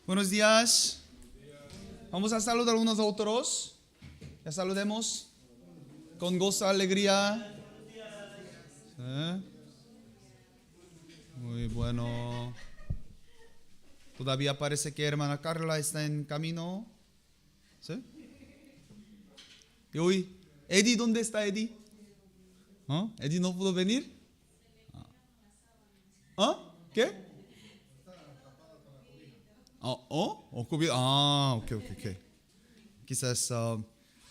Buenos días. Vamos a saludar unos a otros. Ya saludemos con gozo, alegría. Muy bueno. Todavía parece que hermana Carla está en camino. ¿Sí? Y hoy, Eddie, ¿dónde está Eddie? ¿Eddie no pudo venir? ¿Qué? COVID. Ok. Quizás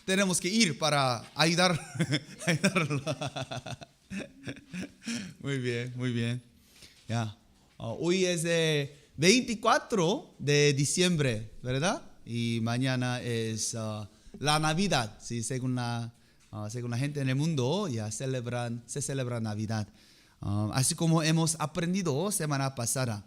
tenemos que ir para ayudar, ayudarlo. Muy bien. Ya. Hoy es 24 de diciembre, ¿verdad? Y mañana es la Navidad, ¿sí? Según la gente en el mundo, ya se celebra Navidad. Así como hemos aprendido semana pasada,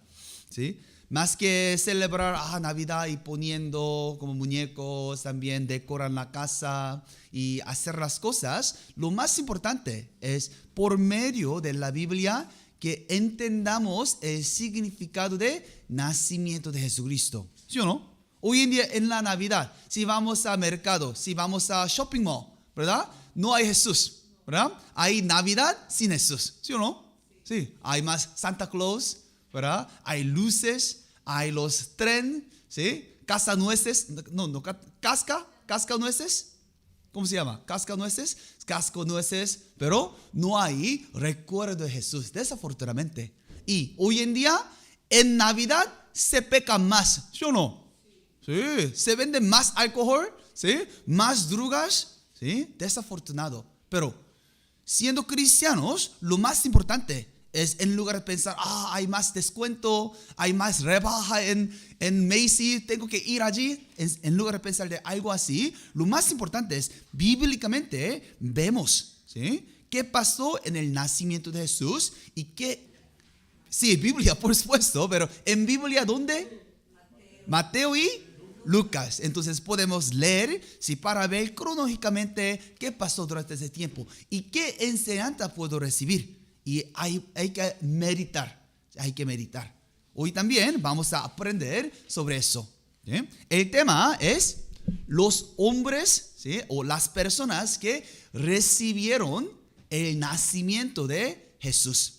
¿sí? Más que celebrar Navidad y poniendo como muñecos, también decoran la casa y hacer las cosas, lo más importante es por medio de la Biblia que entendamos el significado de nacimiento de Jesucristo. ¿Sí o no? Hoy en día en la Navidad, si vamos a mercado, si vamos a shopping mall, ¿verdad? No hay Jesús, ¿verdad? Hay Navidad sin Jesús. ¿Sí o no? Sí. Hay más Santa Claus, ¿verdad? Hay luces, hay los trenes, ¿sí? Cascanueces, cascanueces, ¿cómo se llama? Cascanueces, pero no hay recuerdo de Jesús, desafortunadamente. Y hoy en día, en Navidad, se peca más, ¿sí o no? Sí, se vende más alcohol, ¿sí? Más drogas, ¿sí? Desafortunado. Pero siendo cristianos, lo más importante es en lugar de pensar, hay más descuento, hay más rebaja en Macy's, tengo que ir allí. En lugar de pensar de algo así, lo más importante es, bíblicamente, vemos, ¿sí? ¿Qué pasó en el nacimiento de Jesús? Y qué, sí, Biblia, por supuesto, pero en Biblia, ¿dónde? Mateo y Lucas. Entonces podemos leer, sí, para ver cronológicamente qué pasó durante ese tiempo y qué enseñanza puedo recibir. Y hay que meditar. Hoy también vamos a aprender sobre eso, ¿sí? El tema es los hombres, ¿sí? O las personas que recibieron el nacimiento de Jesús.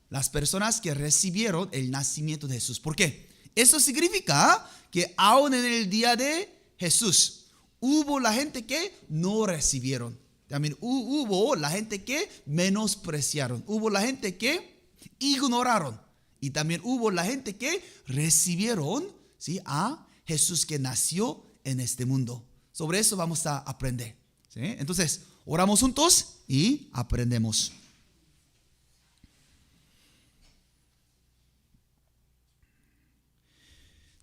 Las personas que recibieron el nacimiento de Jesús. ¿Por qué? Eso significa que aún en el día de Jesús hubo la gente que no recibieron. También hubo la gente que menospreciaron. Hubo la gente que ignoraron. Y también hubo la gente que recibieron, ¿sí? A Jesús que nació en este mundo. Sobre eso vamos a aprender, ¿sí? Entonces, oramos juntos y aprendemos.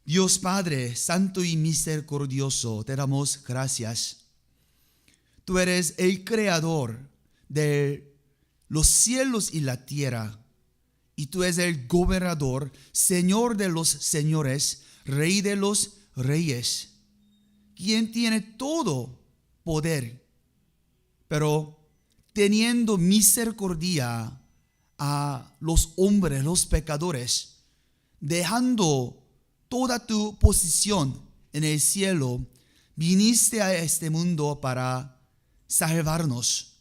Dios Padre, Santo y Misericordioso, te damos gracias. Tú eres el creador de los cielos y la tierra. Y tú eres el gobernador, Señor de los señores, Rey de los reyes, quien tiene todo poder, pero teniendo misericordia a los hombres, los pecadores, dejando toda tu posición en el cielo, viniste a este mundo para salvarnos.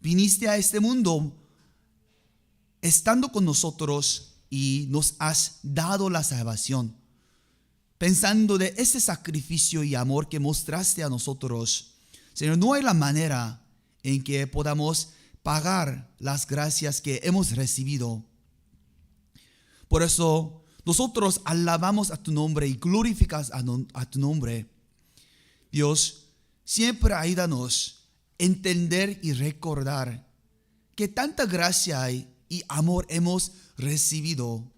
Viniste a este mundo estando con nosotros y nos has dado la salvación. Pensando de ese sacrificio y amor que mostraste a nosotros, Señor, no hay la manera en que podamos pagar las gracias que hemos recibido. Por eso nosotros alabamos a tu nombre y glorificamos a tu nombre. Dios, siempre ayúdanos a entender y recordar que tanta gracia y amor hemos recibido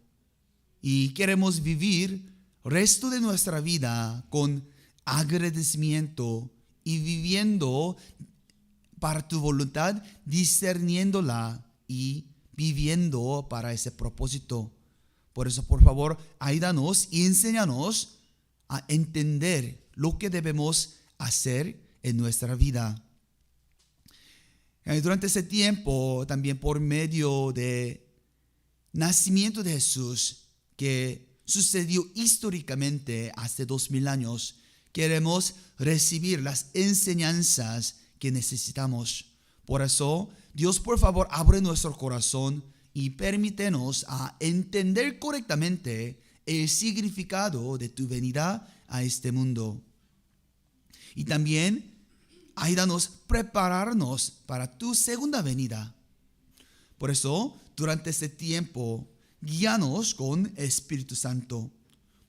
y queremos vivir el resto de nuestra vida con agradecimiento y viviendo para tu voluntad, discerniéndola y viviendo para ese propósito. Por eso, por favor, ayúdanos y enséñanos a entender lo que debemos hacer en nuestra vida. Durante ese tiempo, también por medio de nacimiento de Jesús, que sucedió históricamente hace 2000 años, queremos recibir las enseñanzas que necesitamos. Por eso, Dios, por favor, abre nuestro corazón y permítenos a entender correctamente el significado de tu venida a este mundo. Y también ayúdanos a prepararnos para tu segunda venida. Por eso, durante este tiempo, guíanos con Espíritu Santo.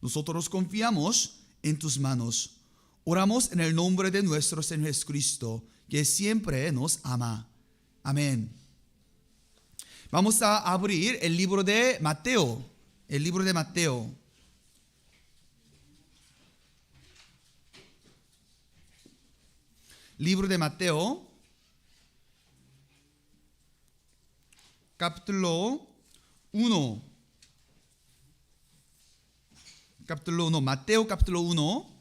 Nosotros confiamos en tus manos. Oramos en el nombre de nuestro Señor Jesucristo, que siempre nos ama. Amén. Vamos a abrir el libro de Mateo. El libro de Mateo. Libro de Mateo, capítulo 1. Capítulo 1, Mateo capítulo 1.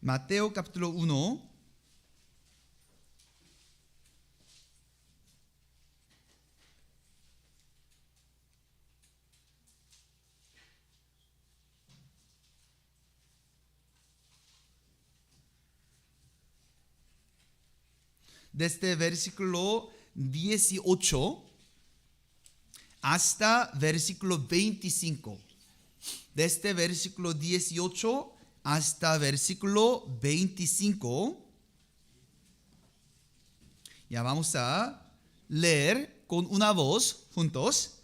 Mateo capítulo 1. Desde versículo 18 hasta versículo 25. Desde versículo 18 hasta versículo 25. Ya vamos a leer con una voz juntos.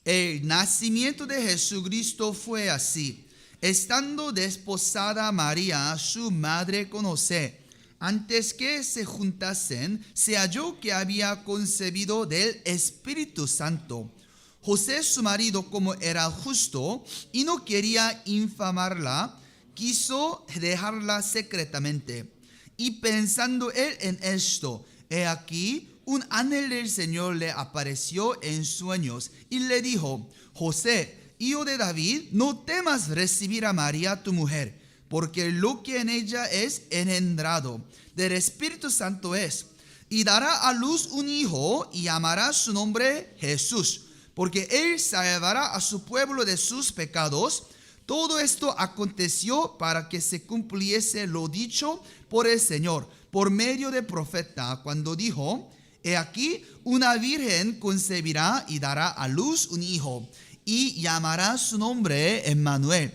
El nacimiento de Jesucristo fue así. Estando desposada María, su madre con José, antes que se juntasen, se halló que había concebido del Espíritu Santo. José, su marido, como era justo y no quería infamarla, quiso dejarla secretamente. Y pensando él en esto, he aquí, un ángel del Señor le apareció en sueños y le dijo: José, hijo de David, no temas recibir a María tu mujer, porque lo que en ella es engendrado del Espíritu Santo es, y dará a luz un hijo y llamará su nombre Jesús, porque él salvará a su pueblo de sus pecados. Todo esto aconteció para que se cumpliese lo dicho por el Señor, por medio del profeta, cuando dijo: he aquí, una virgen concebirá y dará a luz un hijo, y llamará su nombre Emmanuel,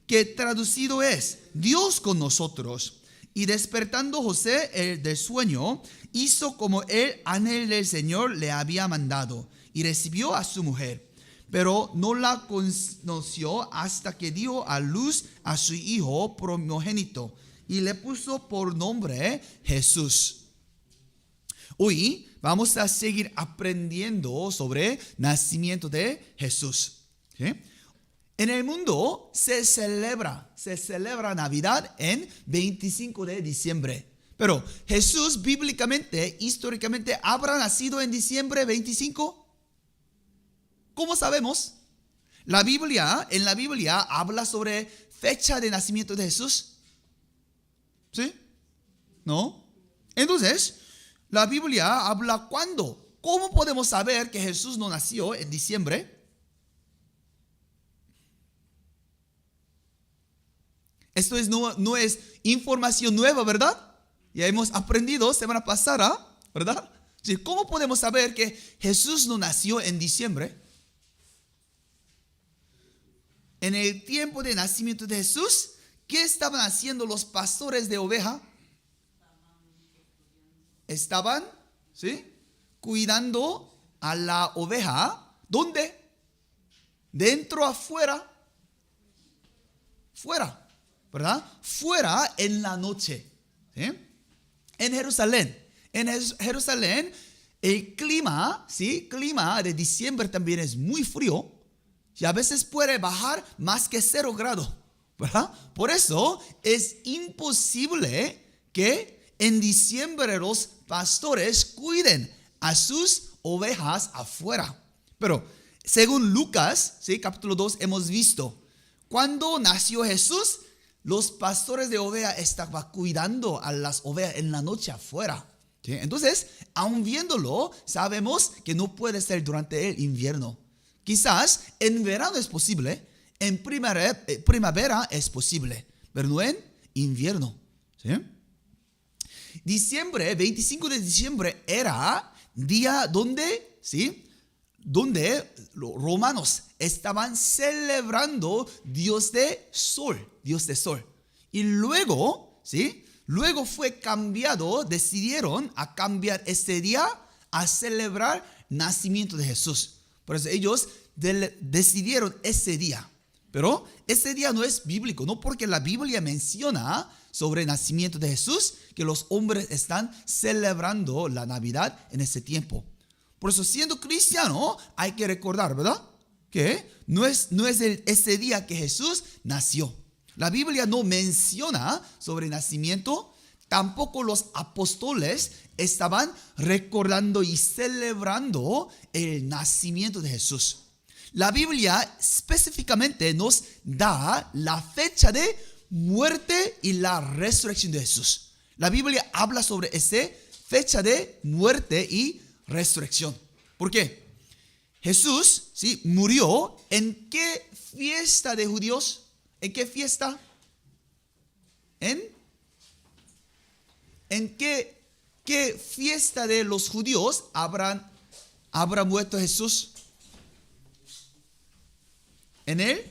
que traducido es Dios con nosotros. Y despertando José del sueño, hizo como el ángel del Señor le había mandado, y recibió a su mujer. Pero no la conoció hasta que dio a luz a su hijo primogénito, y le puso por nombre Jesús. Hoy vamos a seguir aprendiendo sobre el nacimiento de Jesús. ¿Sí? En el mundo se celebra Navidad en 25 de diciembre. Pero Jesús bíblicamente, históricamente, ¿habrá nacido en diciembre 25? ¿Cómo sabemos? En la Biblia habla sobre fecha de nacimiento de Jesús. ¿Sí? ¿No? Entonces, la Biblia habla cuándo. ¿Cómo podemos saber que Jesús no nació en diciembre? Esto no es información nueva, ¿verdad? Ya hemos aprendido semana pasada, ¿verdad? Sí, ¿cómo podemos saber que Jesús no nació en diciembre? En el tiempo de nacimiento de Jesús, ¿qué estaban haciendo los pastores de oveja? Estaban, ¿sí?, cuidando a la oveja. ¿Dónde? ¿Dentro, afuera? Fuera. ¿Verdad? Fuera en la noche. ¿Sí? En Jerusalén. En Jerusalén el clima, ¿sí?, clima de diciembre también es muy frío. Y a veces puede bajar más que 0 grados. ¿Verdad? Por eso es imposible que en diciembre los pastores cuiden a sus ovejas afuera. Pero según Lucas, ¿sí?, capítulo 2, hemos visto cuando nació Jesús, los pastores de ovejas estaban cuidando a las ovejas en la noche afuera. ¿Sí? Entonces, aun viéndolo, sabemos que no puede ser durante el invierno. Quizás en verano es posible, en primavera es posible, pero no en invierno. ¿Sí? 25 de diciembre era día donde, ¿sí?, donde los romanos estaban celebrando Dios de sol. Y luego, ¿sí?, luego fue cambiado, decidieron a cambiar ese día a celebrar nacimiento de Jesús. Por eso ellos decidieron ese día. Pero ese día no es bíblico, no porque la Biblia menciona sobre el nacimiento de Jesús que los hombres están celebrando la Navidad en ese tiempo. Por eso, siendo cristiano, hay que recordar, ¿verdad?, que no es ese día que Jesús nació. La Biblia no menciona sobre el nacimiento. Tampoco los apóstoles estaban recordando y celebrando el nacimiento de Jesús. La Biblia específicamente nos da la fecha de muerte y la resurrección de Jesús. La Biblia habla sobre esa fecha de muerte y resurrección. ¿Por qué? Jesús, ¿sí?, murió en qué fiesta de judíos. ¿En qué fiesta? ¿En qué fiesta de los judíos habrá muerto Jesús? En él.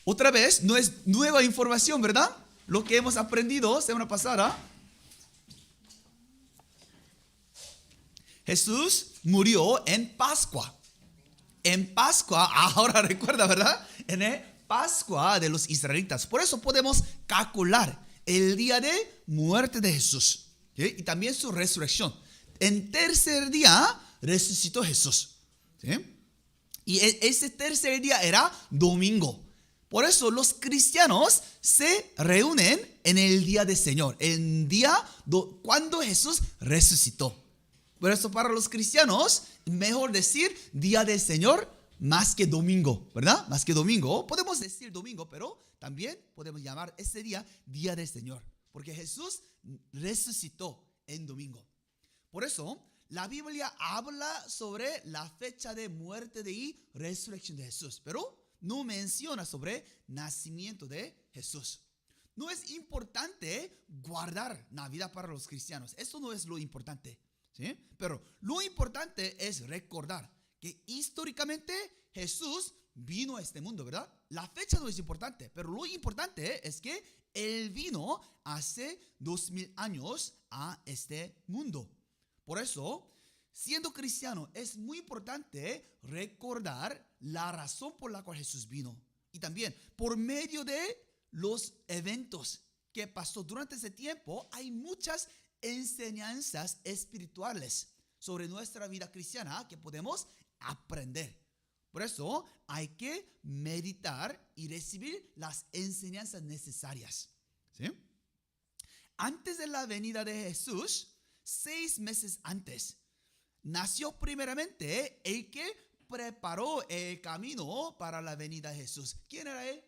Otra vez, no es nueva información, ¿verdad? Lo que hemos aprendido semana pasada. Jesús murió en Pascua. En Pascua, ahora recuerda, ¿verdad? En el Pascua de los israelitas. Por eso podemos calcular el día de muerte de Jesús, ¿sí?, y también su resurrección. En tercer día resucitó Jesús, ¿sí? Y ese tercer día era domingo. Por eso los cristianos se reúnen en el día del Señor, el día cuando Jesús resucitó. Por eso para los cristianos, mejor decir día del Señor más que domingo, ¿verdad? Más que domingo. Podemos decir domingo, pero también podemos llamar ese día día del Señor, porque Jesús resucitó en domingo. Por eso la Biblia habla sobre la fecha de muerte y resurrección de Jesús, pero no menciona sobre nacimiento de Jesús. No es importante guardar Navidad para los cristianos. Eso no es lo importante, ¿sí? Pero lo importante es recordar que históricamente Jesús vino a este mundo, ¿verdad? La fecha no es importante, pero lo importante es que Él vino hace 2000 años a este mundo. Por eso, siendo cristiano, es muy importante recordar la razón por la cual Jesús vino. Y también, por medio de los eventos que pasó durante ese tiempo, hay muchas enseñanzas espirituales sobre nuestra vida cristiana que podemos aprender. Por eso, hay que meditar y recibir las enseñanzas necesarias, ¿sí? Antes de la venida de Jesús, 6 meses antes, nació primeramente el que preparó el camino para la venida de Jesús. ¿Quién era él?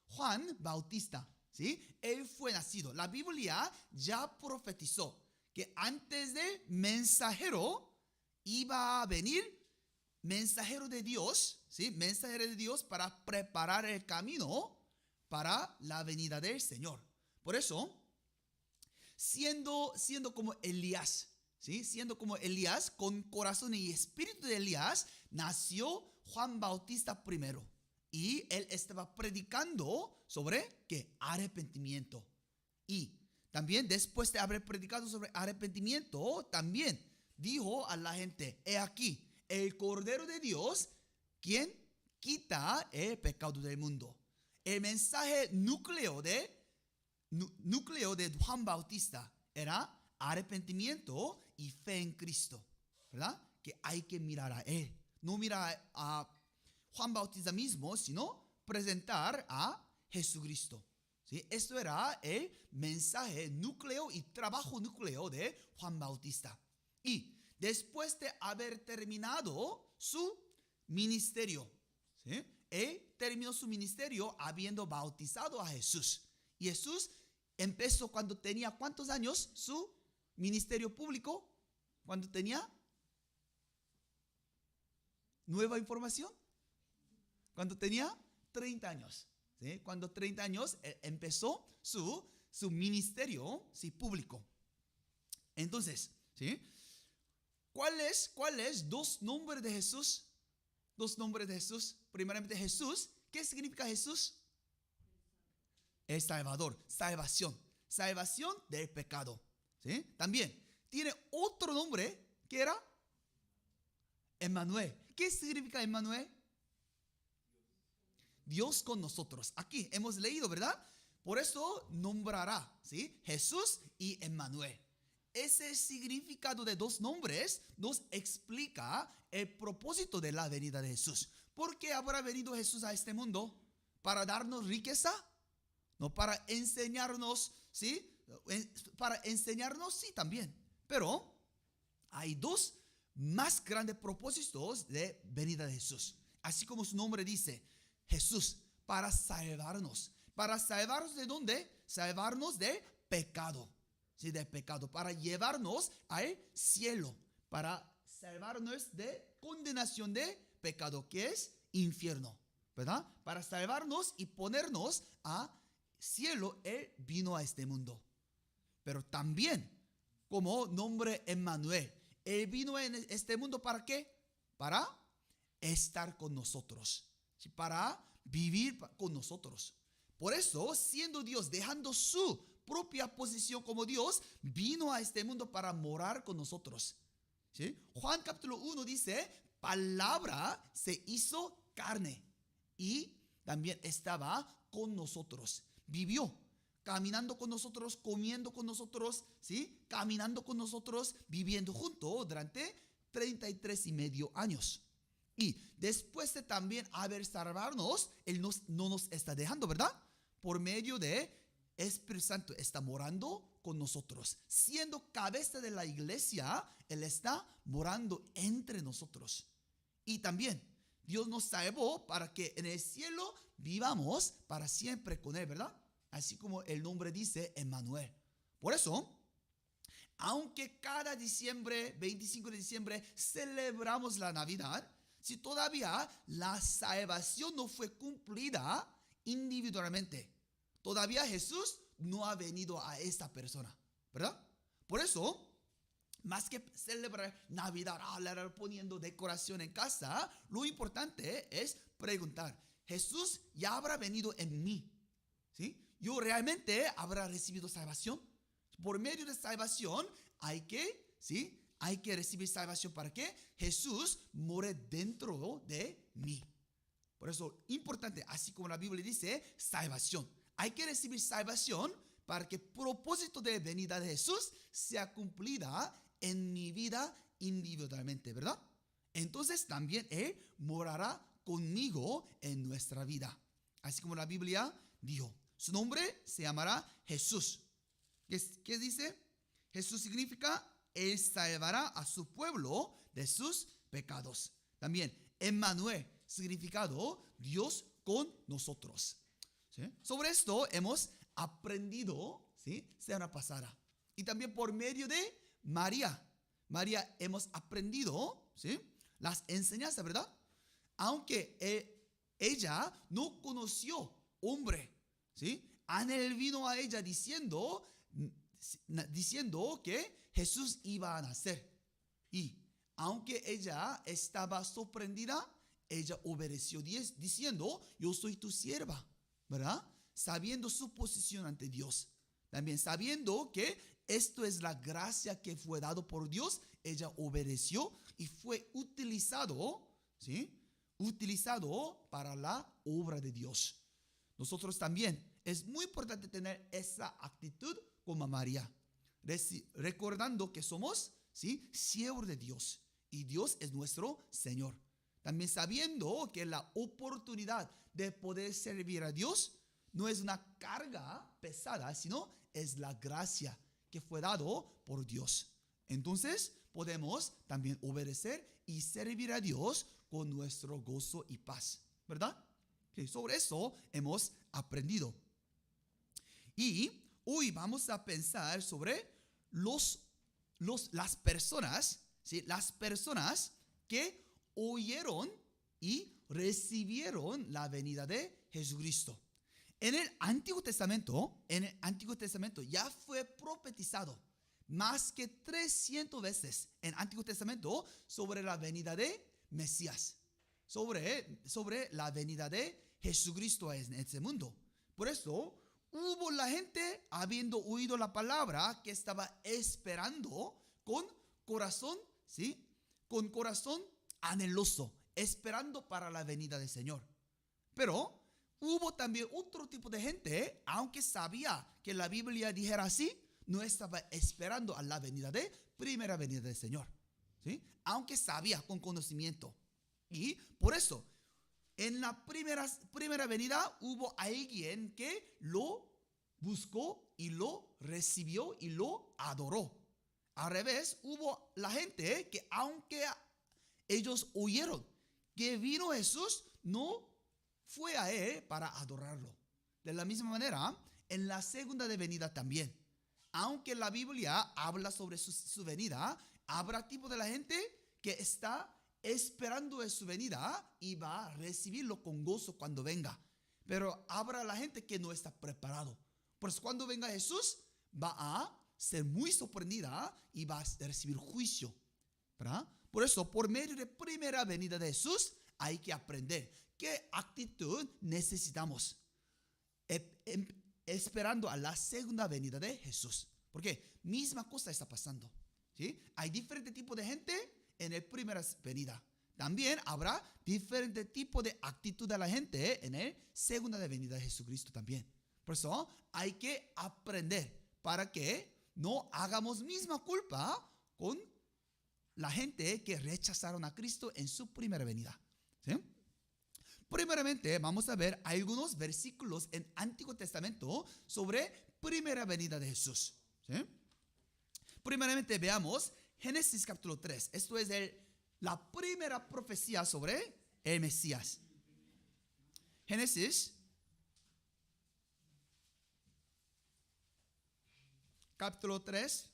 Juan Bautista, ¿sí? Él fue nacido. La Biblia ya profetizó que antes de mensajero iba a venir mensajero de Dios, ¿sí? Mensajero de Dios para preparar el camino para la venida del Señor. Por eso, siendo como Elías, ¿sí?, siendo como Elías, con corazón y espíritu de Elías, nació Juan Bautista primero. Y él estaba predicando sobre ¿qué? Arrepentimiento. Y también después de haber predicado sobre arrepentimiento, también dijo a la gente: he aquí el Cordero de Dios, quien quita el pecado del mundo. El mensaje núcleo de Juan Bautista era arrepentimiento y fe en Cristo, ¿verdad? Que hay que mirar a Él. No mirar a Juan Bautista mismo, sino presentar a Jesucristo, ¿sí? Esto era el mensaje núcleo y trabajo núcleo de Juan Bautista. Y después de haber terminado su ministerio, ¿sí?, él terminó su ministerio habiendo bautizado a Jesús. Y Jesús empezó cuando tenía ¿cuántos años? Su ministerio público. Cuando tenía nueva información. Cuando tenía 30 años. ¿Sí? Cuando 30 años empezó su ministerio, ¿sí?, público. Entonces, ¿sí?, ¿cuáles dos nombres de Jesús? Dos nombres de Jesús. Primeramente Jesús. ¿Qué significa Jesús? El Salvador, salvación. Salvación del pecado. ¿Sí? También tiene otro nombre que era Emmanuel. ¿Qué significa Emmanuel? Dios con nosotros. Aquí hemos leído, ¿verdad? Por eso nombrará, ¿sí?, Jesús y Emmanuel. Ese significado de dos nombres nos explica el propósito de la venida de Jesús. ¿Por qué habrá venido Jesús a este mundo? ¿Para darnos riqueza? No, para enseñarnos, ¿sí? Para enseñarnos, sí, también. Pero hay dos más grandes propósitos de venida de Jesús. Así como su nombre dice, Jesús, para salvarnos. ¿Para salvarnos de dónde? Salvarnos de pecado. Sí, de pecado. Para llevarnos al cielo. Para salvarnos de condenación de pecado, que es infierno. ¿Verdad? Para salvarnos y ponernos a cielo, Él vino a este mundo. Pero también, como nombre Emmanuel, Él vino en este mundo ¿para qué? Para estar con nosotros, ¿sí?, para vivir con nosotros. Por eso, siendo Dios, dejando su propia posición como Dios, vino a este mundo para morar con nosotros. ¿Sí? Juan capítulo 1 dice, palabra se hizo carne y también estaba con nosotros. Vivió caminando con nosotros, comiendo con nosotros, ¿sí?, caminando con nosotros, viviendo junto durante 33 y medio años. Y después de también haber salvarnos, Él no nos está dejando, ¿verdad? Por medio de Espíritu Santo está morando con nosotros. Siendo cabeza de la iglesia, Él está morando entre nosotros. Y también Dios nos salvó para que en el cielo vivamos para siempre con Él, ¿verdad? Así como el nombre dice, Emmanuel. Por eso, aunque cada diciembre, 25 de diciembre, celebramos la Navidad, si todavía la salvación no fue cumplida individualmente, todavía Jesús no ha venido a esta persona, ¿verdad? Por eso, más que celebrar Navidad, poniendo decoración en casa, lo importante es preguntar, ¿Jesús ya habrá venido en mí? ¿Sí? ¿Yo realmente habrá recibido salvación? Por medio de salvación hay que, ¿sí?, hay que recibir salvación para que Jesús more dentro de mí. Por eso, importante, así como la Biblia dice, salvación. Hay que recibir salvación para que el propósito de venida de Jesús sea cumplida en mi vida individualmente, ¿verdad? Entonces también Él morará conmigo en nuestra vida. Así como la Biblia dijo, su nombre se llamará Jesús. ¿Qué dice? Jesús significa Él salvará a su pueblo de sus pecados. También Emmanuel, significado Dios con nosotros. ¿Sí? Sobre esto hemos aprendido, ¿sí?, semana pasada. Y también por medio de María hemos aprendido, ¿sí?, las enseñanzas, ¿verdad? Aunque ella no conoció hombre, ¿sí?, Ángel vino a ella diciendo que Jesús iba a nacer. Y aunque ella estaba sorprendida, ella obedeció diciendo, yo soy tu sierva, ¿verdad? Sabiendo su posición ante Dios. También sabiendo que esto es la gracia que fue dado por Dios, ella obedeció y fue utilizado, ¿sí?, utilizado para la obra de Dios. Nosotros también es muy importante tener esa actitud como María, recordando que somos, ¿sí?, siervos de Dios y Dios es nuestro Señor. También sabiendo que la oportunidad de poder servir a Dios no es una carga pesada, sino es la gracia que fue dado por Dios. Entonces podemos también obedecer y servir a Dios con nuestro gozo y paz, ¿verdad? Okay, sobre eso hemos aprendido. Y hoy vamos a pensar sobre las personas, ¿sí? Las personas que oyeron y recibieron la venida de Jesucristo. En el Antiguo Testamento ya fue profetizado más que 300 veces en el Antiguo Testamento sobre la venida de Mesías, sobre la venida de Jesucristo en este mundo. Por eso hubo la gente, habiendo oído la palabra, que estaba esperando con corazón, ¿sí? Con corazón anheloso, esperando para la venida del Señor. Pero hubo también otro tipo de gente, aunque sabía que la Biblia dijera así, no estaba esperando a la primera venida del Señor, ¿sí? Aunque sabía con conocimiento. Y por eso, en la primera venida hubo alguien que lo buscó y lo recibió y lo adoró. Al revés, hubo la gente que aunque ellos oyeron que vino Jesús, no fue a él para adorarlo. De la misma manera, en la segunda venida también. Aunque la Biblia habla sobre su venida, habrá tipo de la gente que está esperando en su venida y va a recibirlo con gozo cuando venga. Pero habrá la gente que no está preparado. Por eso cuando venga Jesús va a ser muy sorprendida y va a recibir juicio, ¿verdad? Por eso, por medio de primera venida de Jesús, hay que aprender qué actitud necesitamos esperando a la segunda venida de Jesús. Porque misma cosa está pasando, ¿sí? Hay diferente tipo de gente en la primera venida. También habrá diferente tipo de actitud de la gente en la segunda venida de Jesucristo también. Por eso hay que aprender para que no hagamos misma culpa con la gente que rechazaron a Cristo en su primera venida, ¿sí? Primeramente vamos a ver algunos versículos en Antiguo Testamento sobre primera venida de Jesús, ¿sí? Primeramente veamos Génesis capítulo 3. Esto es la primera profecía sobre el Mesías. Génesis capítulo 3.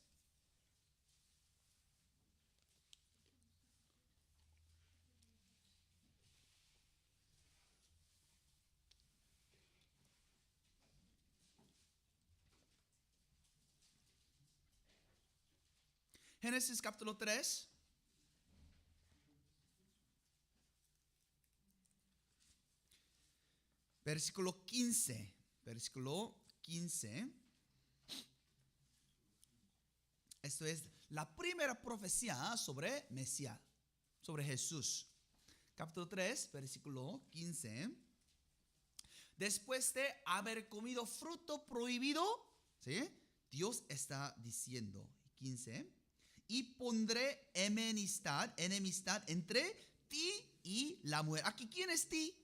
Génesis capítulo 3. Versículo 15. Versículo 15. Esto es la primera profecía sobre Mesías, sobre Jesús. Capítulo 3, versículo 15. Después de haber comido fruto prohibido, ¿sí? Dios está diciendo, 15, y pondré enemistad entre ti y la mujer. Aquí, ¿quién es ti?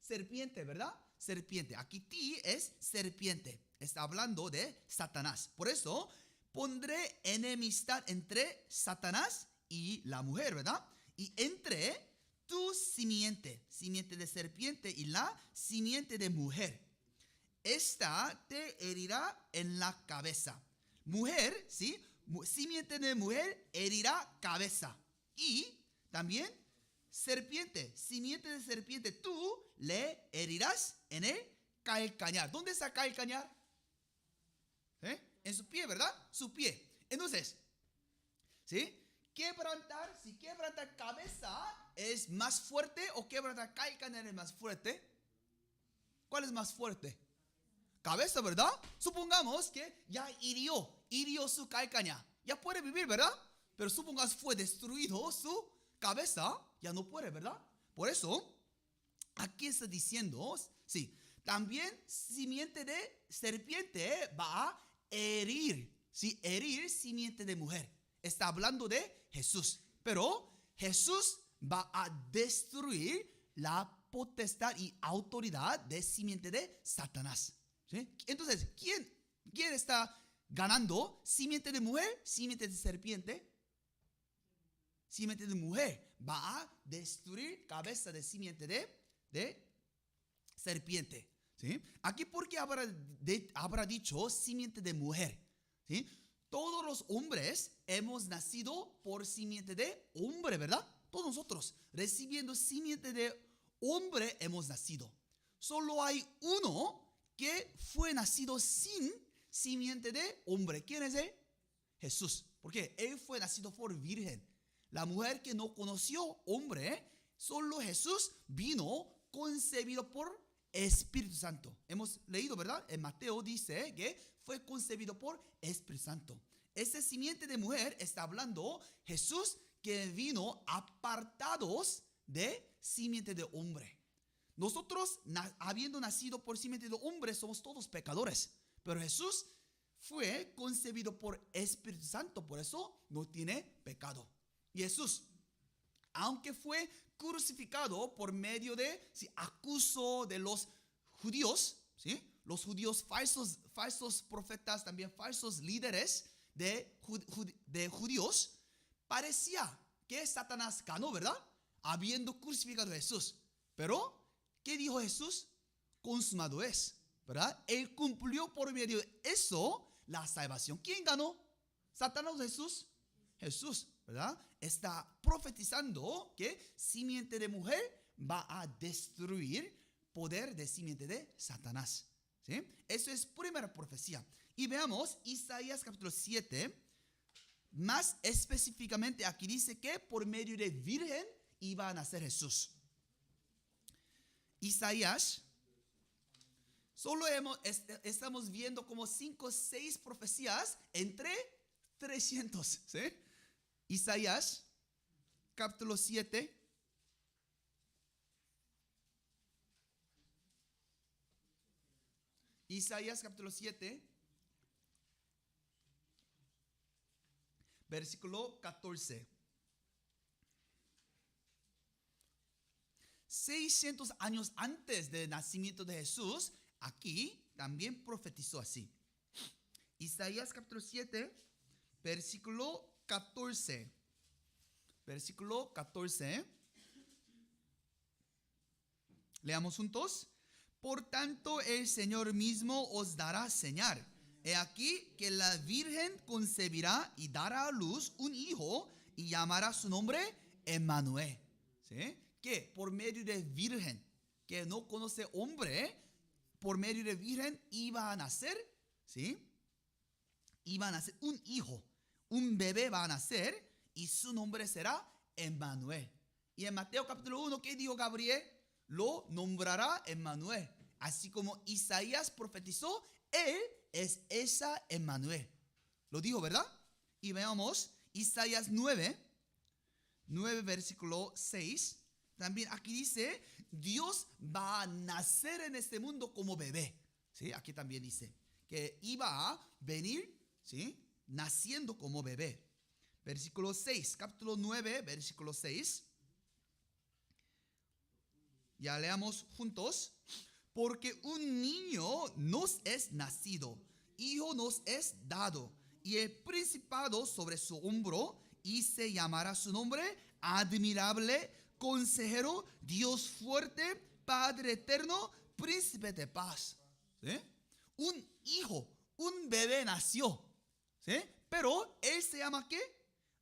Serpiente, ¿verdad? Serpiente. Aquí ti es serpiente. Está hablando de Satanás. Por eso pondré enemistad entre Satanás y la mujer, ¿verdad? Y entre tu simiente de serpiente y la simiente de mujer. Esta te herirá en la cabeza. Mujer, ¿sí? Simiente de mujer herirá cabeza. Y también serpiente, simiente de serpiente, tú le herirás en el calcañar. ¿Dónde está calcañar? En su pie, ¿verdad? Su pie. Entonces, ¿sí? Si quebrantar cabeza es más fuerte o quebrantar calcañar es más fuerte, ¿cuál es más fuerte? Cabeza, ¿verdad? Supongamos que ya hirió su calcañar. Ya puede vivir, ¿verdad? Pero supongamos fue destruido su cabeza, ya no puede, ¿verdad? Por eso, aquí está diciendo, sí, también simiente de serpiente va a herir, ¿sí? Herir simiente de mujer. Está hablando de Jesús. Pero Jesús va a destruir la potestad y autoridad de simiente de Satanás, ¿sí? Entonces, ¿quién está ganando? ¿Simiente de mujer? ¿Simiente de serpiente? Simiente de mujer va a destruir cabeza de simiente de serpiente. ¿Sí? Aquí porque habrá dicho simiente de mujer. ¿Sí? Todos los hombres hemos nacido por simiente de hombre, ¿verdad? Todos nosotros recibiendo simiente de hombre hemos nacido. Solo hay uno que fue nacido sin simiente de hombre. ¿Quién es él? Jesús. Porque él fue nacido por virgen. La mujer que no conoció hombre, solo Jesús vino concebido por Espíritu Santo. Hemos leído, ¿verdad? En Mateo dice que fue concebido por Espíritu Santo. Ese simiente de mujer está hablando Jesús que vino apartados de simiente de hombre. Nosotros, habiendo nacido por simiente de hombre, somos todos pecadores. Pero Jesús fue concebido por Espíritu Santo, por eso no tiene pecado. Y Jesús, aunque fue crucificado por medio de acuso de los judíos, ¿sí? Los judíos falsos profetas, también falsos líderes de judíos, parecía que Satanás ganó, ¿verdad? Habiendo crucificado a Jesús. Pero, ¿qué dijo Jesús? Consumado es, ¿verdad? Él cumplió por medio de eso la salvación. ¿Quién ganó? ¿Satanás o Jesús? Jesús, ¿verdad? Está profetizando que simiente de mujer va a destruir poder de simiente de Satanás. ¿Sí? Eso es primera profecía. Y veamos Isaías capítulo 7. Más específicamente aquí dice que por medio de virgen iba a nacer Jesús. Isaías, solo estamos viendo como 5 o 6 profecías entre 300. ¿Sí? Isaías capítulo 7. Isaías capítulo 7, versículo 14. 600 años antes del nacimiento de Jesús, aquí también profetizó así. Isaías capítulo 7, versículo 14. Versículo 14. Leamos juntos. Por tanto, el Señor mismo os dará señal. He aquí que la virgen concebirá y dará a luz un hijo y llamará su nombre Emmanuel. ¿Sí? Que por medio de virgen, que no conoce hombre, por medio de virgen iba a nacer, ¿sí? Iba a nacer un hijo, un bebé va a nacer y su nombre será Emmanuel. Y en Mateo capítulo 1, ¿qué dijo Gabriel? Lo nombrará Emmanuel. Así como Isaías profetizó, él es esa Emmanuel. Lo dijo, ¿verdad? Y veamos Isaías 9, versículo 6. También aquí dice, Dios va a nacer en este mundo como bebé. ¿Sí? Aquí también dice que iba a venir, ¿sí? Naciendo como bebé. Versículo 6, capítulo 9, versículo 6. Ya leamos juntos. Porque un niño nos es nacido, hijo nos es dado, y el principado sobre su hombro, y se llamará su nombre admirable, consejero, Dios fuerte, Padre eterno, príncipe de paz. ¿Sí? Un hijo, un bebé nació. ¿Sí? Pero él se llama ¿qué?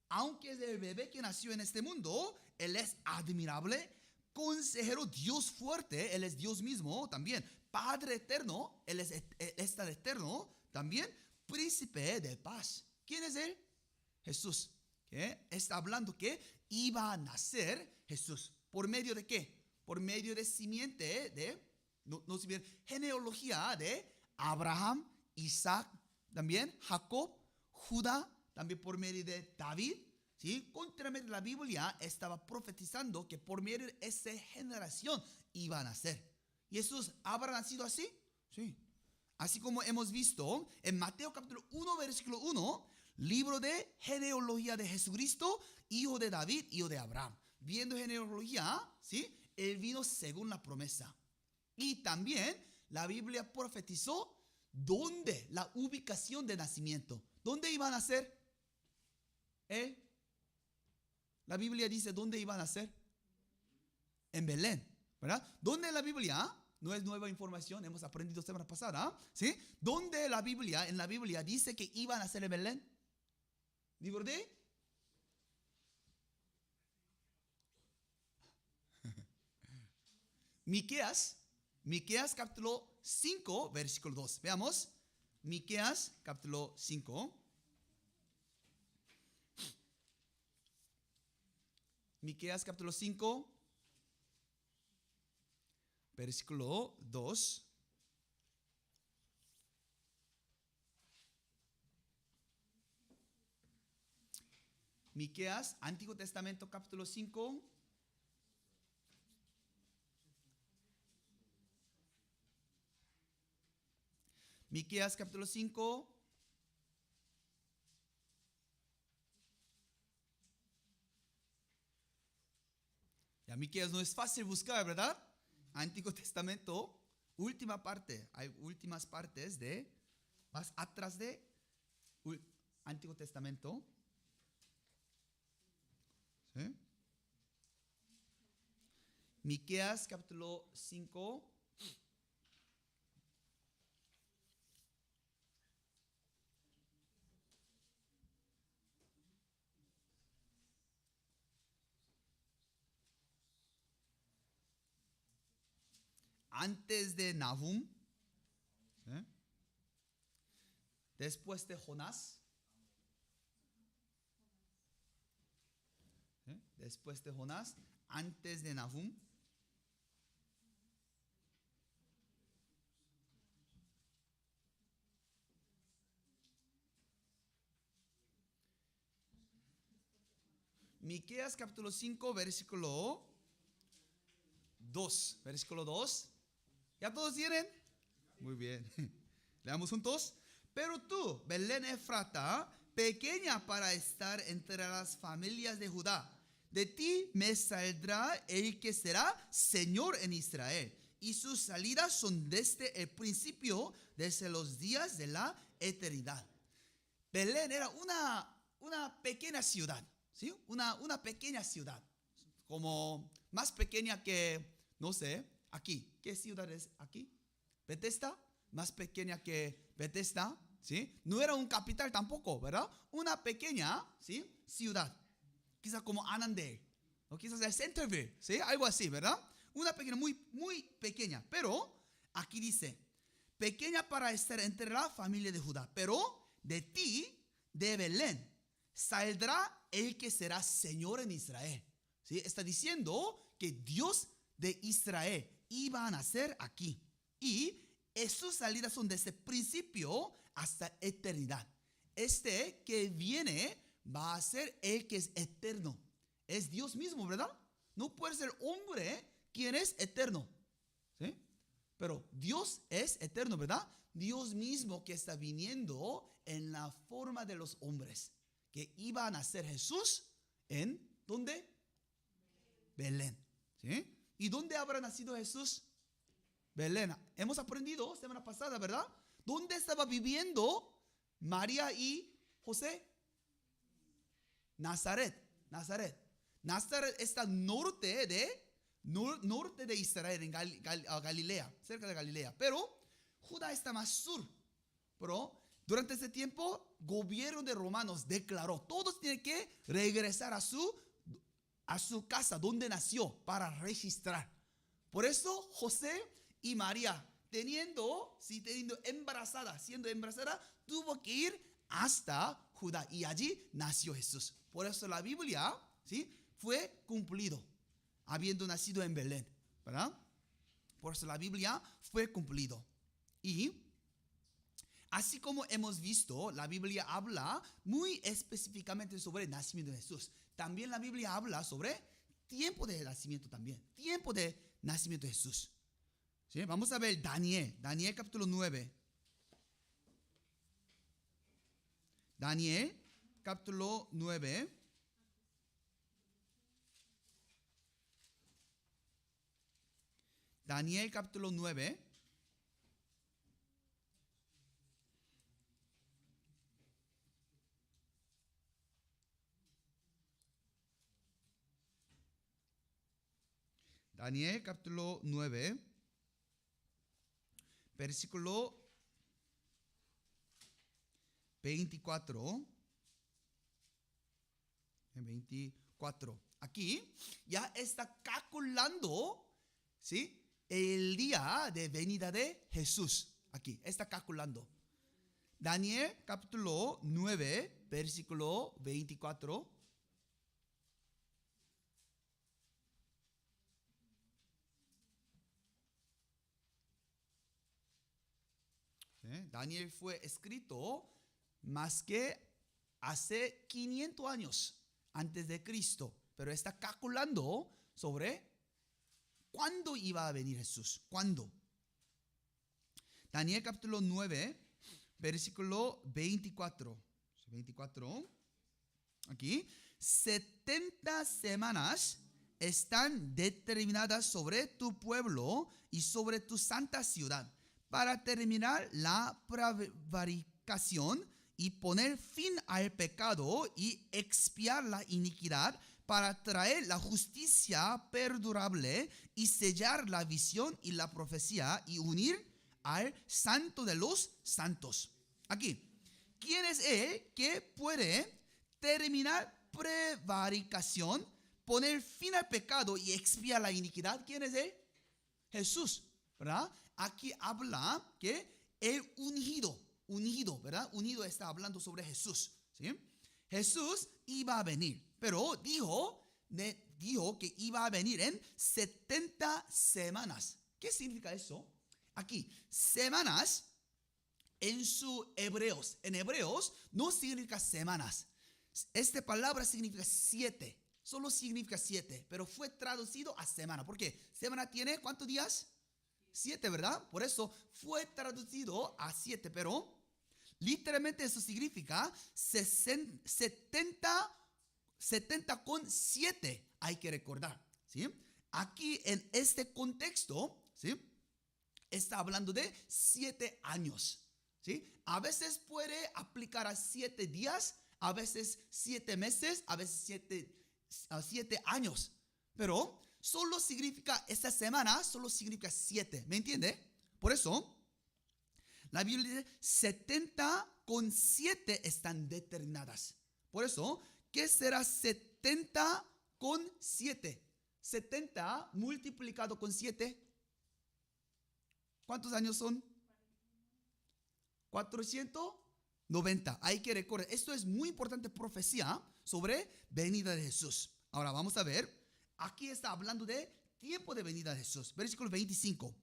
Aunque es el bebé que nació en este mundo, él es admirable, consejero, Dios fuerte, él es Dios mismo también, Padre eterno, él es tan eterno también, príncipe de paz. ¿Quién es él? Jesús. ¿Qué? Está hablando que iba a nacer Jesús. ¿Por medio de qué? Por medio de simiente de, genealogía de Abraham, Isaac, también Jacob, Judá, también por medio de David. ¿Sí? Contrariamente la Biblia estaba profetizando que por medio de esa generación iba a nacer. ¿Y Jesús habrá nacido así? Sí. Así como hemos visto en Mateo capítulo 1, versículo 1, libro de genealogía de Jesucristo, hijo de David, hijo de Abraham. Viendo genealogía, ¿sí? Él vino según la promesa. Y también la Biblia profetizó dónde, la ubicación de nacimiento. ¿Dónde iba a nacer? La Biblia dice dónde iba a nacer. En Belén, ¿verdad? ¿Dónde en la Biblia No es nueva información, hemos aprendido semana pasada, ¿sí? ¿Dónde en la Biblia dice que iban a nacer en Belén? ¿Libro de? Miqueas capítulo 5, versículo 2. Veamos. Miqueas capítulo 5. Miqueas capítulo 5, versículo 2. Miqueas, Antiguo Testamento capítulo 5. Miqueas capítulo 5. Ya, Miqueas no es fácil buscar, ¿verdad? Antiguo Testamento, última parte. Hay últimas partes de, más atrás de Antiguo Testamento. ¿Sí? Miqueas capítulo 5. Antes de Nahum, ¿sí? Después de Jonás, ¿sí? Después de Jonás, antes de Nahum. Miqueas capítulo 5, versículo 2. Versículo 2. ¿Ya todos tienen? Muy bien. Leamos juntos. Pero tú, Belén Efrata, pequeña para estar entre las familias de Judá, de ti me saldrá el que será Señor en Israel, y sus salidas son desde el principio, desde los días de la eternidad. Belén era una pequeña ciudad, ¿sí? Una pequeña ciudad, como más pequeña que, no sé, aquí. ¿Qué ciudad es aquí? Bethesda, más pequeña que Bethesda, ¿sí? No era un capital tampoco, ¿verdad? Una pequeña, ¿sí? Ciudad, quizás como Annandale, o quizás el Centerville, ¿sí? Algo así, ¿verdad? Una pequeña, muy pequeña, pero aquí dice, pequeña para estar entre la familia de Judá, pero de ti, de Belén, saldrá el que será Señor en Israel. ¿Sí? Está diciendo que Dios de Israel iba a nacer aquí. Y sus salidas son desde principio hasta eternidad. Este que viene va a ser el que es eterno. Es Dios mismo, ¿verdad? No puede ser hombre quien es eterno. ¿Sí? Pero Dios es eterno, ¿verdad? Dios mismo que está viniendo en la forma de los hombres. Que iba a nacer Jesús en, ¿dónde? Belén. ¿Sí? ¿Y dónde habrá nacido Jesús? Belén. Hemos aprendido semana pasada, ¿verdad? ¿Dónde estaba viviendo María y José? Nazaret. Nazaret está norte de Israel, en Galilea, cerca de Galilea. Pero Judá está más sur. Pero durante ese tiempo, gobierno de romanos declaró, todos tienen que regresar a su casa donde nació para registrar. Por eso José y María, siendo embarazada, tuvo que ir hasta Judá y allí nació Jesús. Por eso la Biblia, ¿sí?, fue cumplido, habiendo nacido en Belén, ¿verdad? Por eso la Biblia fue cumplido. Y así como hemos visto, la Biblia habla muy específicamente sobre el nacimiento de Jesús. También la Biblia habla sobre tiempo de nacimiento también. Tiempo de nacimiento de Jesús. ¿Sí? Vamos a ver Daniel capítulo 9. Daniel capítulo 9. Daniel capítulo 9. Daniel capítulo 9. versículo 24. 24. Aquí ya está calculando, ¿sí?, el día de venida de Jesús. Aquí está calculando. Daniel capítulo 9, versículo 24. Daniel fue escrito más que hace 500 años antes de Cristo, pero está calculando sobre cuándo iba a venir Jesús. ¿Cuándo? Daniel capítulo 9, versículo 24. 24. Aquí, 70 semanas están determinadas sobre tu pueblo y sobre tu santa ciudad para terminar la prevaricación y poner fin al pecado y expiar la iniquidad, para traer la justicia perdurable y sellar la visión y la profecía y unir al santo de los santos. Aquí, ¿quién es él que puede terminar prevaricación, poner fin al pecado y expiar la iniquidad? ¿Quién es él? Jesús, ¿verdad? Aquí habla que el unido, ¿verdad? Unido está hablando sobre Jesús, ¿sí? Jesús iba a venir, pero dijo que iba a venir en 70 semanas. ¿Qué significa eso? Aquí, semanas en hebreos no significa semanas. Esta palabra significa 7, solo significa 7, pero fue traducido a semana. ¿Por qué? Semana tiene ¿cuántos días? 7, ¿verdad? Por eso fue traducido a 7, pero literalmente eso significa 70 con 7, hay que recordar, ¿sí? Aquí en este contexto, ¿sí?, está hablando de 7 años, ¿sí? A veces puede aplicar a 7 días, a veces 7 meses, a veces 7 años, pero solo significa, esta semana solo significa 7, ¿me entiende? Por eso la Biblia dice 70 con 7 están determinadas. Por eso, ¿qué será 70 con 7? 70 multiplicado con 7. ¿Cuántos años son? 490. Hay que recordar, esto es muy importante, profecía sobre venida de Jesús. Ahora vamos a ver, aquí está hablando de tiempo de venida de Jesús. Versículo 25.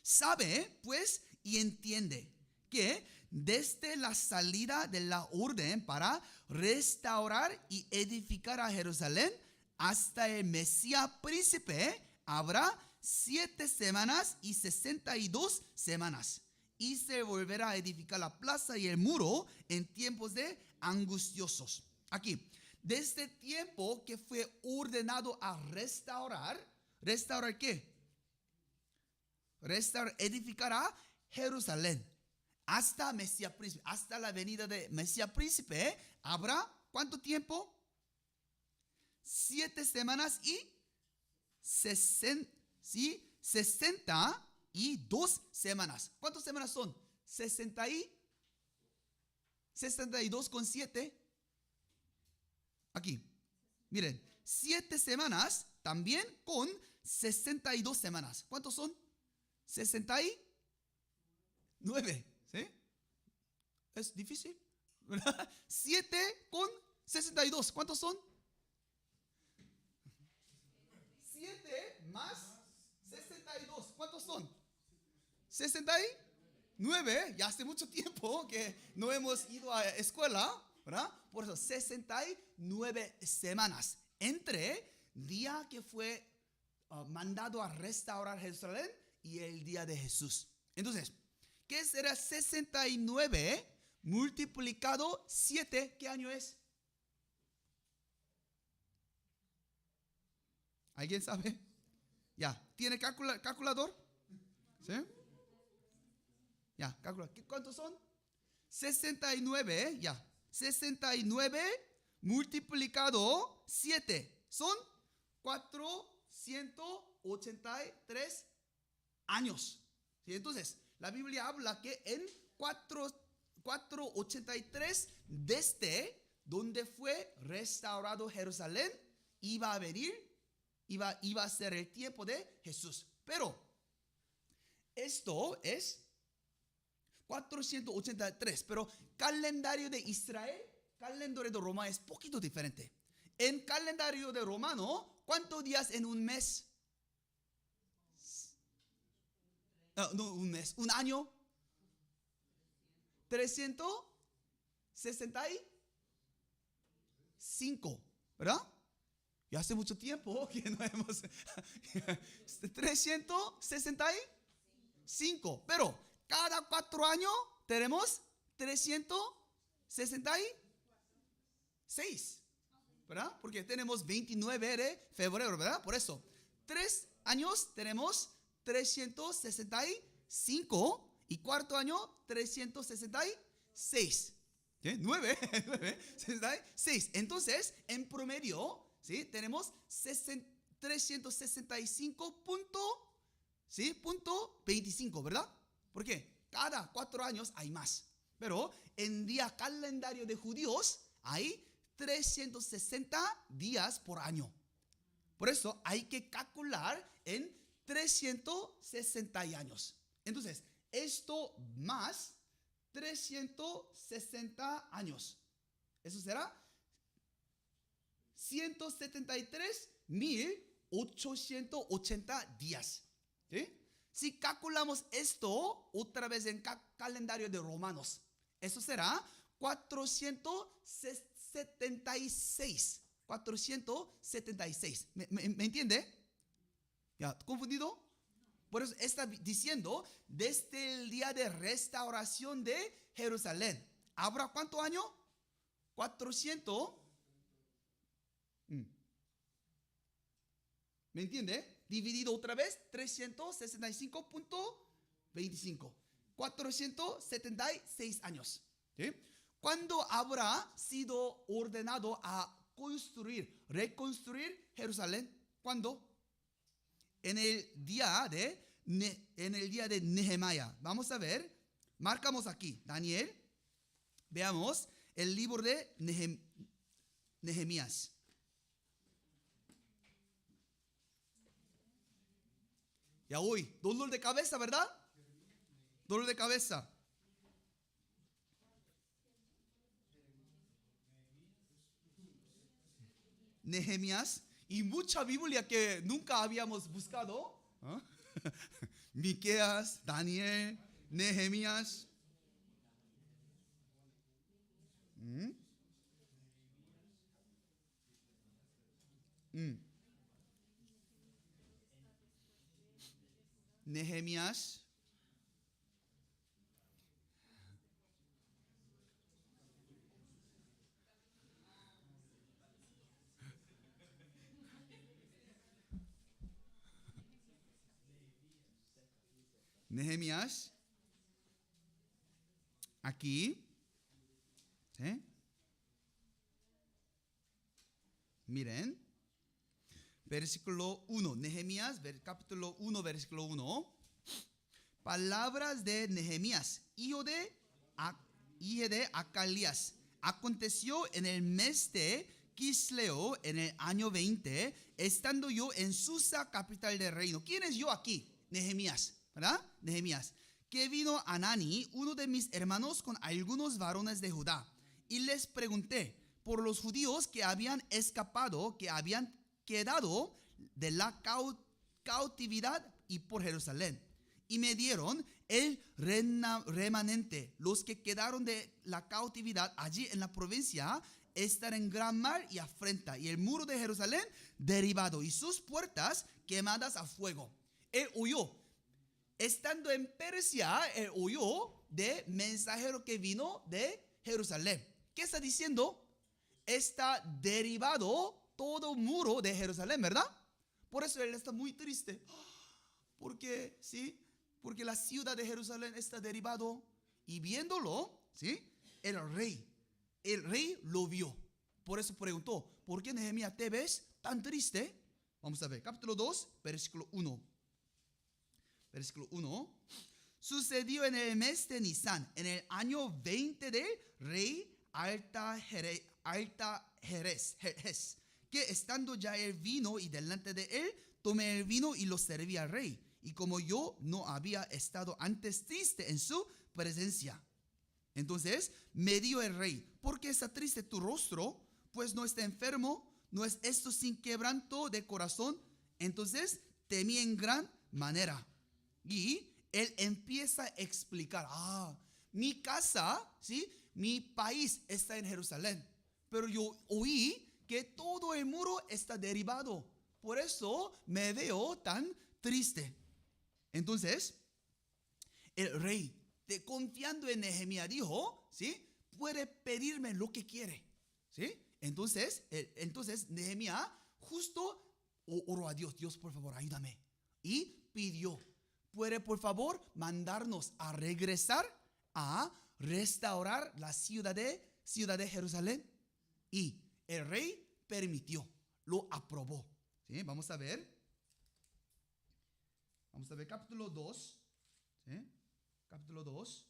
Sabe, pues, y entiende que desde la salida de la orden para restaurar y edificar a Jerusalén hasta el Mesías príncipe habrá 7 semanas y 62 semanas. Y se volverá a edificar la plaza y el muro en tiempos de angustiosos. Aquí, desde el tiempo que fue ordenado a restaurar, ¿restaurar qué? Edificará Jerusalén hasta Mesías príncipe, hasta la venida de Mesías príncipe. Habrá ¿cuánto tiempo? 7 semanas y 62 semanas. ¿Cuántas semanas son? 62 con 7. Aquí, miren, 7 semanas también con 62 semanas. ¿Cuántos son? 69, ¿sí? Es difícil, ¿verdad? 7 con 62, ¿cuántos son? 7 más 62, ¿cuántos son? 69, ya hace mucho tiempo que no hemos ido a escuela, ¿verdad? Por eso 69 semanas entre día que fue mandado a restaurar Jerusalén y el día de Jesús. Entonces, ¿qué será 69 multiplicado 7? ¿Qué año es? ¿Alguien sabe? Ya, ¿tiene calculador? ¿Sí? Ya, calcula. ¿Cuántos son? 69, ya. 69 multiplicado 7 son 483 años. ¿Sí? Entonces, la Biblia habla que en 483, desde donde fue restaurado Jerusalén, iba a venir, iba a ser el tiempo de Jesús. Pero esto es 483, pero calendario de Israel, calendario de Roma es poquito diferente. En calendario de romano, ¿cuántos días en un mes? No, un mes, un año. 365, ¿verdad? Y hace mucho tiempo que no hemos 365, pero cada 4 años tenemos 366, ¿verdad? Porque tenemos 29 de febrero, ¿verdad? Por eso, 3 años tenemos 365 y cuarto año 366. ¿Sí? 9, 66. Entonces, en promedio, ¿sí? Tenemos 365 punto 25, ¿verdad? ¿Por qué? Cada 4 años hay más. Pero en día calendario de judíos hay 360 días por año. Por eso hay que calcular en 360 años. Entonces, esto más 360 años. Eso será 173.880 días. ¿Sí? Si calculamos esto otra vez en calendario de romanos, eso será 476. 476. ¿Me entiende? ¿Ya? ¿Confundido? Por eso está diciendo desde el día de restauración de Jerusalén. ¿Habrá cuánto año? 400. ¿Me entiende? Dividido otra vez, 365.25. 476 años. ¿Sí? ¿Cuándo habrá sido ordenado a reconstruir Jerusalén? ¿Cuándo? En el día de Nehemías. Vamos a ver, marcamos aquí, Daniel. Veamos el libro de Nehemías. Ya hoy, dolor de cabeza, ¿verdad? Dolor de cabeza. Nehemías. Y mucha Biblia que nunca habíamos buscado. ¿Ah? Miqueas, Daniel, Nehemías. Nehemías. Nehemías. Aquí. ¿Sí? Miren. Versículo 1. Nehemías, capítulo 1, versículo 1. Palabras de Nehemías, hijo de Acalías. Aconteció en el mes de Quisleo, en el año 20, estando yo en Susa, capital del reino. ¿Quién es yo aquí? Nehemías, ¿verdad? Nehemías. Que vino Anani, uno de mis hermanos, con algunos varones de Judá. Y les pregunté por los judíos que habían escapado, que habían quedado de la cautividad y por Jerusalén. Y me dieron el remanente, los que quedaron de la cautividad allí en la provincia, están en gran mal y afrenta, y el muro de Jerusalén derribado y sus puertas quemadas a fuego. Él huyó. Estando en Persia, él huyó de mensajero que vino de Jerusalén. ¿Qué está diciendo? Está derribado todo muro de Jerusalén, ¿verdad? Por eso él está muy triste. Porque, ¿sí? Porque la ciudad de Jerusalén está derribado. Y viéndolo, ¿sí? El rey lo vio. Por eso preguntó, ¿por qué, Nehemías, te ves tan triste? Vamos a ver, capítulo 2, versículo 1. Versículo 1. sucedió en el mes de Nisan, en el año 20 del rey Artajerjes, que estando ya el vino y delante de él, tomé el vino y lo serví al rey. Y como yo no había estado antes triste en su presencia, entonces me dio el rey: ¿por qué está triste tu rostro? Pues no está enfermo, no es esto sin quebranto de corazón. Entonces temí en gran manera. Y él empieza a explicar: mi casa, ¿sí?, mi país está en Jerusalén, pero yo oí que todo el muro está derribado, por eso me veo tan triste. Entonces el rey, confiando en Nehemías, dijo: ¿sí?, puede pedirme lo que quiere, ¿sí? Entonces Nehemías justo oró a Dios: Dios, por favor, ayúdame. Y pidió: ¿puede por favor mandarnos a regresar a restaurar la ciudad de Jerusalén? Y el rey permitió, lo aprobó, ¿sí? Vamos a ver capítulo 2, ¿sí? Capítulo 2.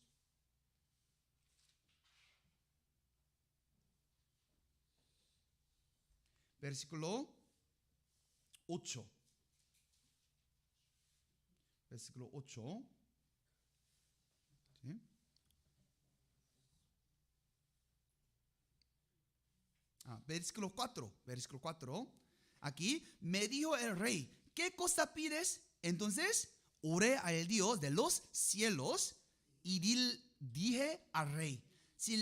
Versículo 8. Versículo 8. ¿Sí? Versículo 4. Versículo 4. Aquí me dijo el rey: ¿qué cosa pides? Entonces oré al Dios de los cielos y dije al rey: si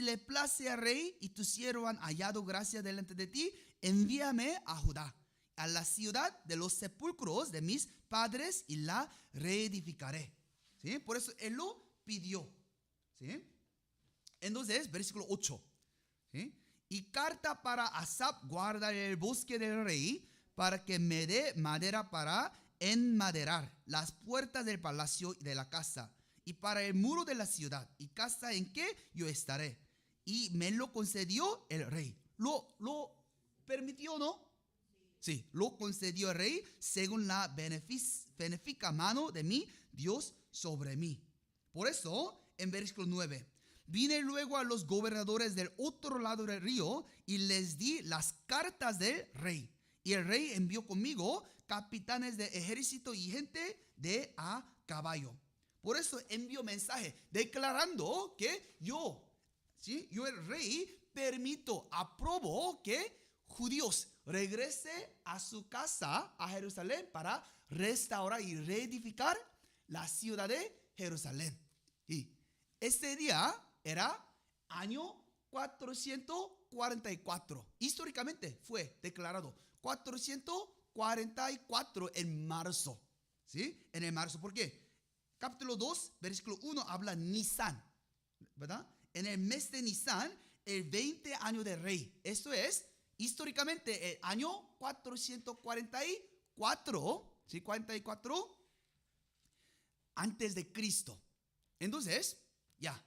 le place al rey y tu siervo han hallado gracia delante de ti, envíame a Judá, a la ciudad de los sepulcros de mis padres, y la reedificaré. ¿Sí? Por eso él lo pidió. ¿Sí? Entonces, versículo 8. ¿Sí? Y carta para Asap, guarda el bosque del rey, para que me dé madera para enmaderar las puertas del palacio y de la casa, y para el muro de la ciudad y casa en que yo estaré. Y me lo concedió el rey. ¿Lo permitió, no? Sí, lo concedió el rey según la benéfica mano de mi Dios sobre mí. Por eso, en versículo 9, vine luego a los gobernadores del otro lado del río y les di las cartas del rey. Y el rey envió conmigo capitanes de ejército y gente de a caballo. Por eso envió mensaje declarando que yo el rey, aprobo que judíos regrese a su casa, a Jerusalén, para restaurar y reedificar la ciudad de Jerusalén. Y este día era año 444. Históricamente fue declarado 444 en marzo. ¿Sí? En el marzo. ¿Por qué? Capítulo 2, versículo 1 habla Nisan, ¿verdad? En el mes de Nisan, el 20 año del rey. Esto es históricamente el año 444, ¿sí? 44 antes de Cristo. Entonces, ya.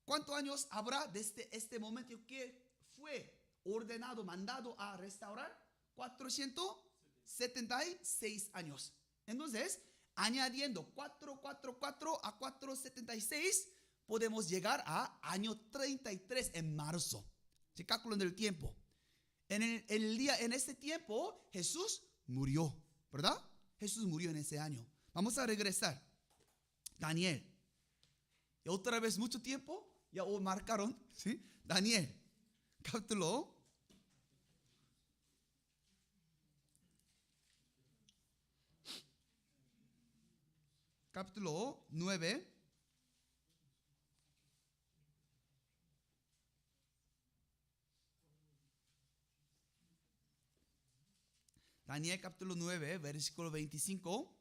¿Cuántos años habrá desde este momento que fue ordenado, mandado a restaurar? 476 años. Entonces, añadiendo 444 a 476, podemos llegar a año 33 en marzo. Se calculan el tiempo. En ese tiempo, Jesús murió, ¿verdad? Jesús murió en ese año. Vamos a regresar. Daniel. Y otra vez mucho tiempo. Ya marcaron, ¿sí? Daniel, capítulo 9. Daniel capítulo 9, versículo 25.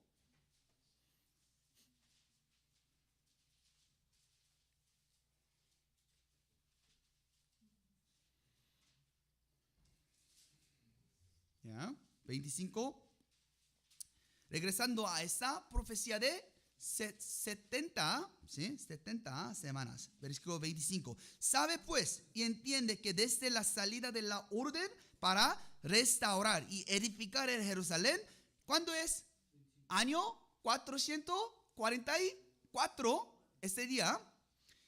¿Ya? 25. Regresando a esa profecía de 70, ¿sí? 70 semanas. Versículo 25. Sabe pues y entiende que desde la salida de la orden para restaurar y edificar en Jerusalén, ¿cuándo es? Año 400. 44 ese día,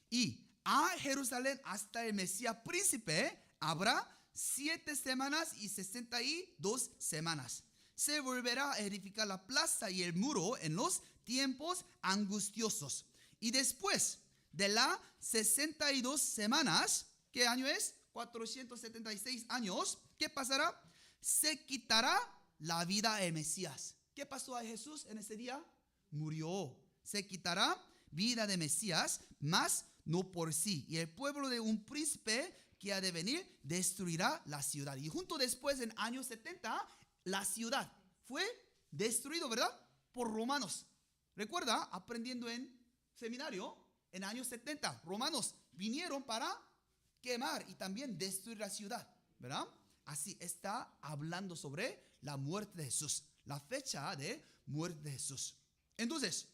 y a Jerusalén hasta el Mesías príncipe habrá 7 semanas y 62 semanas. Se volverá a edificar la plaza y el muro en los tiempos angustiosos. Y después de las 62 semanas, ¿qué año es? 476 años. ¿Qué pasará? Se quitará la vida del Mesías. ¿Qué pasó a Jesús en ese día? Murió. Se quitará vida de Mesías, mas no por sí. Y el pueblo de un príncipe que ha de venir destruirá la ciudad. Y junto después, en años 70, la ciudad fue destruida, ¿verdad? Por romanos. Recuerda, aprendiendo en seminario, en años 70, romanos vinieron para quemar y también destruir la ciudad, ¿verdad? Así está hablando sobre la muerte de Jesús, la fecha de muerte de Jesús. Entonces,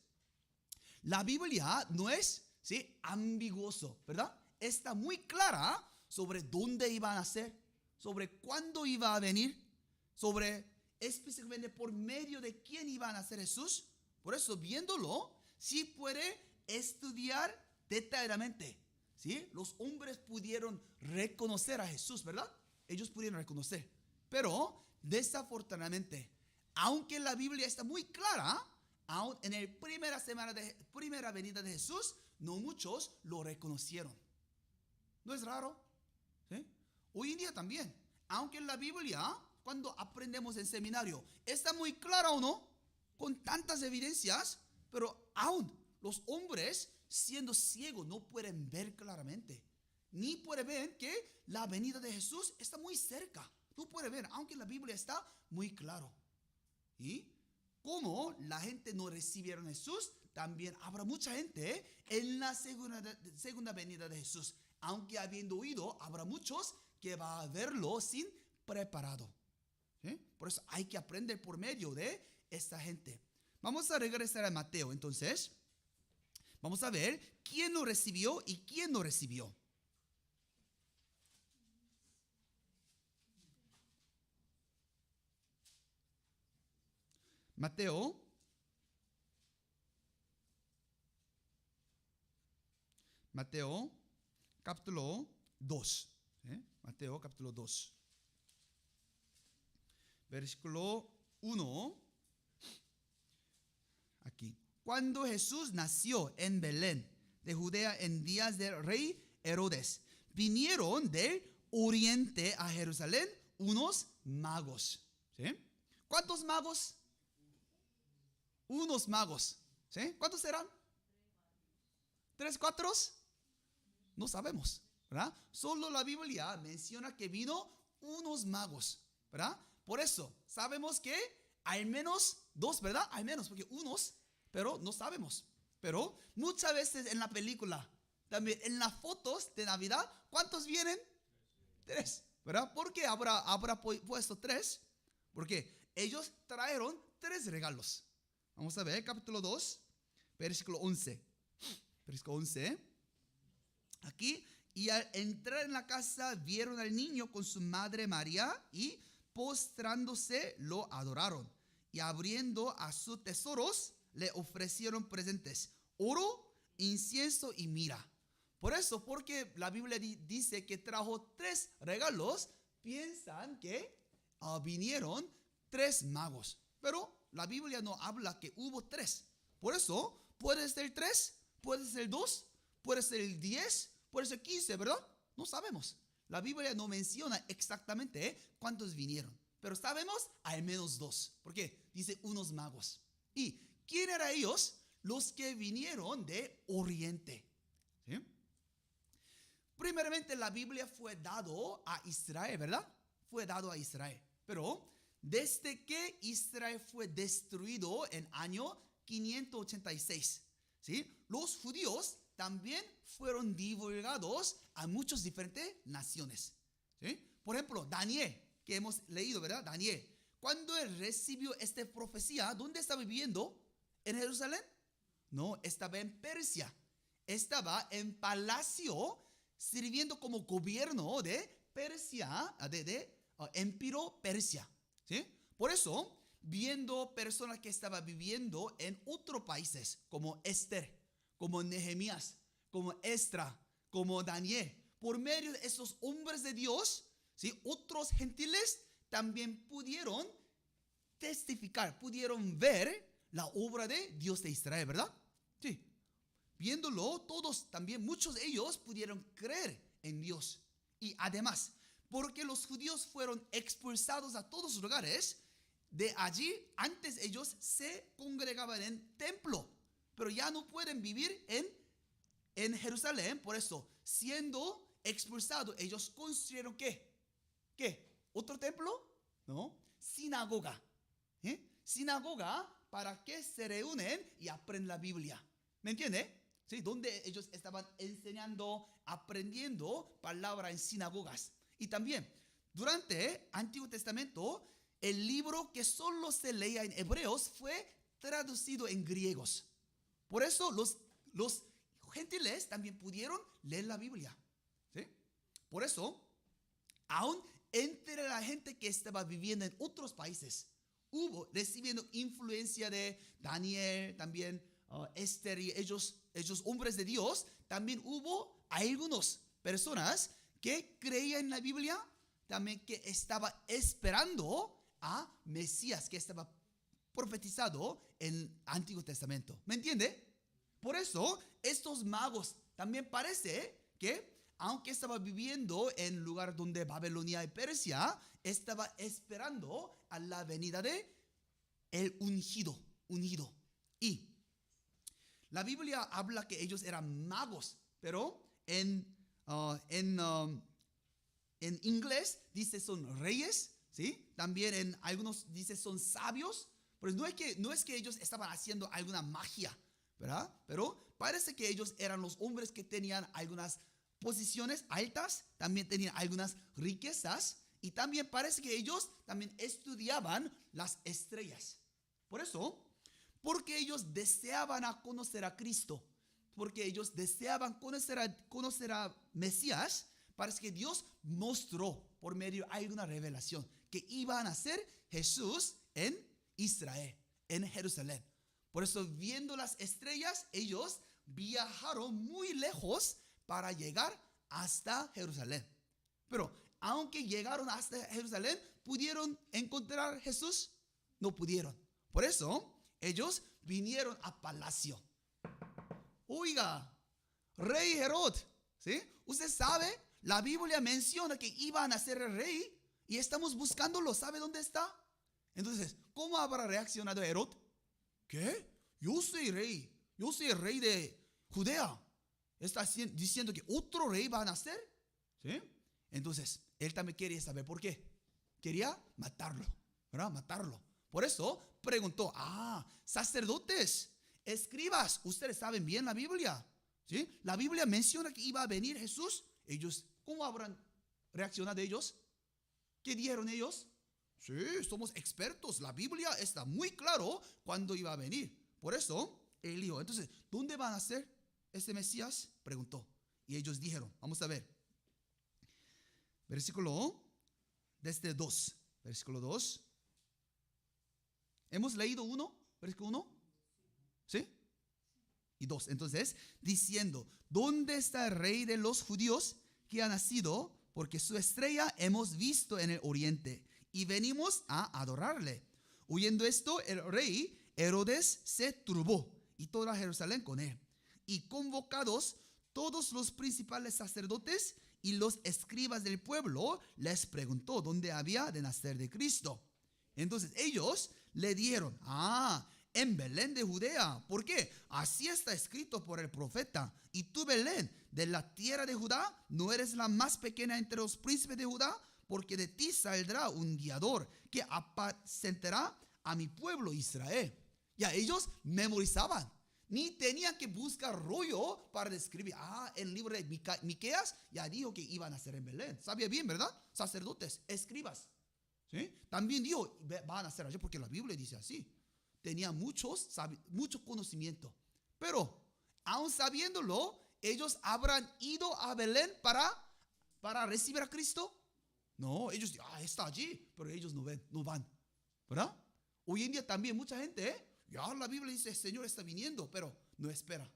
la Biblia no es, ¿sí?, ambiguoso, ¿verdad? Está muy clara sobre dónde iba a nacer, sobre cuándo iba a venir, sobre específicamente por medio de quién iba a nacer Jesús. Por eso, viéndolo, sí puede estudiar detalladamente, ¿sí? Los hombres pudieron reconocer a Jesús, ¿verdad? Ellos pudieron reconocer. Pero, desafortunadamente, aunque la Biblia está muy clara, aún en la primera venida de Jesús, no muchos lo reconocieron. ¿No es raro? ¿Sí? Hoy en día también, aunque la Biblia, cuando aprendemos en seminario, está muy clara o no, con tantas evidencias, pero aún los hombres, siendo ciegos, no pueden ver claramente. Ni pueden ver que la venida de Jesús está muy cerca. No pueden ver, aunque la Biblia está muy claro. Y como la gente no recibieron a Jesús, también habrá mucha gente en la segunda venida de Jesús. Aunque habiendo oído, habrá muchos que van a verlo sin preparado. ¿Sí? Por eso hay que aprender por medio de esta gente. Vamos a regresar a Mateo. Entonces, vamos a ver quién lo recibió y quién no recibió. Mateo capítulo 2. Mateo capítulo 2. Versículo 1. Aquí. Cuando Jesús nació en Belén de Judea en días del rey Herodes, vinieron del oriente a Jerusalén unos magos. ¿Sí? ¿Cuántos magos? Unos magos. ¿Sí? ¿Cuántos serán? ¿3, 4? No sabemos, ¿verdad? Solo la Biblia menciona que vino unos magos, ¿verdad? Por eso sabemos que al menos 2, ¿verdad? Al menos, porque unos, pero no sabemos. Pero muchas veces en la película, también en las fotos de Navidad, ¿cuántos vienen? 3, ¿verdad? ¿Por qué habrá puesto 3? Porque ellos trajeron 3 regalos. Vamos a ver, capítulo 2, versículo 11. Versículo 11. Aquí, y al entrar en la casa vieron al niño con su madre María y postrándose lo adoraron. Y abriendo a sus tesoros le ofrecieron presentes, oro, incienso y mirra. Por eso, porque la Biblia dice que trajo 3 regalos, piensan que vinieron 3 magos. Pero la Biblia no habla que hubo 3. Por eso, puede ser 3, puede ser 2, puede ser 10, puede ser 15, ¿verdad? No sabemos. La Biblia no menciona exactamente cuántos vinieron. Pero sabemos al menos 2. ¿Por qué? Dice unos magos. ¿Y quién eran ellos? Los que vinieron de oriente. ¿Sí? Primeramente la Biblia fue dado a Israel, ¿verdad? Fue dado a Israel. Pero desde que Israel fue destruido en año 586, ¿sí? Los judíos también fueron divulgados a muchas diferentes naciones. ¿Sí? Por ejemplo, Daniel, que hemos leído, ¿verdad? Daniel, cuando él recibió esta profecía, ¿dónde estaba viviendo? ¿En Jerusalén? No, estaba en Persia. Estaba en palacio sirviendo como gobierno de Persia, de Imperio Persia. ¿Sí? Por eso, viendo personas que estaban viviendo en otros países, como Esther, como Nehemías, como Esdras, como Daniel. Por medio de esos hombres de Dios, ¿sí?, otros gentiles también pudieron testificar, pudieron ver la obra de Dios de Israel, ¿verdad? Sí. Viéndolo, todos también, muchos de ellos pudieron creer en Dios. Y además, porque los judíos fueron expulsados a todos los lugares, de allí antes ellos se congregaban en templo, pero ya no pueden vivir en Jerusalén. Por eso, siendo expulsados, ellos construyeron ¿qué? ¿Otro templo? No, sinagoga. Sinagoga para que se reúnen y aprendan la Biblia. ¿Me entiende? ¿Sí? Donde ellos estaban enseñando, aprendiendo palabra en sinagogas. Y también, durante el Antiguo Testamento, el libro que solo se leía en hebreos fue traducido en griegos. Por eso los gentiles también pudieron leer la Biblia. ¿Sí? Por eso, aún entre la gente que estaba viviendo en otros países, hubo recibiendo influencia de Daniel, también Esther y ellos hombres de Dios. También hubo algunas personas que creían en la Biblia, también que estaba esperando a Mesías, que estaba profetizado en el Antiguo Testamento. ¿Me entiende? Por eso estos magos también parece que, aunque estaba viviendo en lugar donde Babilonia y Persia, estaba esperando a la venida de el ungido. Y la Biblia habla que ellos eran magos, pero en inglés dice son reyes, ¿sí? También en algunos dice son sabios. Pero no es que ellos estaban haciendo alguna magia, ¿verdad? Pero parece que ellos eran los hombres que tenían algunas posiciones altas, también tenían algunas riquezas, y también parece que ellos también estudiaban las estrellas. Por eso, porque ellos deseaban conocer a Cristo, porque ellos deseaban conocer a Mesías, parece que Dios mostró por medio de alguna revelación que iban a ser Jesús en Israel, en Jerusalén. Por eso, viendo las estrellas, ellos viajaron muy lejos para llegar hasta Jerusalén. Pero aunque llegaron hasta Jerusalén, ¿pudieron encontrar a Jesús? No pudieron. Por eso ellos vinieron a palacio. Oiga, rey Herod, ¿sí? Usted sabe, la Biblia menciona que iban a ser el rey y estamos buscándolo. ¿Sabe dónde está? Entonces, ¿cómo habrá reaccionado Herod? ¿Qué? Yo soy rey. Yo soy el rey de Judea. Está diciendo que otro rey va a nacer. ¿Sí? Entonces, él también quería saber por qué. Quería matarlo, ¿verdad? Matarlo. Por eso preguntó, sacerdotes, escribas, ustedes saben bien la Biblia. ¿Sí? La Biblia menciona que iba a venir Jesús. Ellos, ¿cómo habrán reaccionado ellos? ¿Qué dijeron ellos? Sí, somos expertos. La Biblia está muy claro cuándo iba a venir. Por eso, él dijo, entonces, ¿dónde van a ser este Mesías? Preguntó. Y ellos dijeron, vamos a ver. Versículo 2. Versículo 2. ¿Hemos leído 1? Versículo 1. ¿Sí? Y 2. Entonces, diciendo, ¿dónde está el rey de los judíos que ha nacido? Porque su estrella hemos visto en el oriente y venimos a adorarle. Oyendo esto, el rey Herodes se turbó y toda Jerusalén con él. Y convocados todos los principales sacerdotes y los escribas del pueblo, les preguntó dónde había de nacer de Cristo. Entonces ellos le dijeron, en Belén de Judea. ¿Por qué? Así está escrito por el profeta. Y tú, Belén, de la tierra de Judá, no eres la más pequeña entre los príncipes de Judá, porque de ti saldrá un guiador que apacentará a mi pueblo Israel. Ya ellos memorizaban. Ni tenían que buscar rollo para describir. El libro de Miqueas ya dijo que iban a ser en Belén. Sabía bien, ¿verdad? Sacerdotes, escribas. ¿Sí? También dijo, van a ser allí porque la Biblia dice así. Tenía mucho conocimiento. Pero, aún sabiéndolo, ellos habrán ido a Belén para recibir a Cristo. No, ellos dicen, está allí, pero ellos no van, ¿verdad? Hoy en día también mucha gente, ya la Biblia dice, el Señor está viniendo, pero no espera.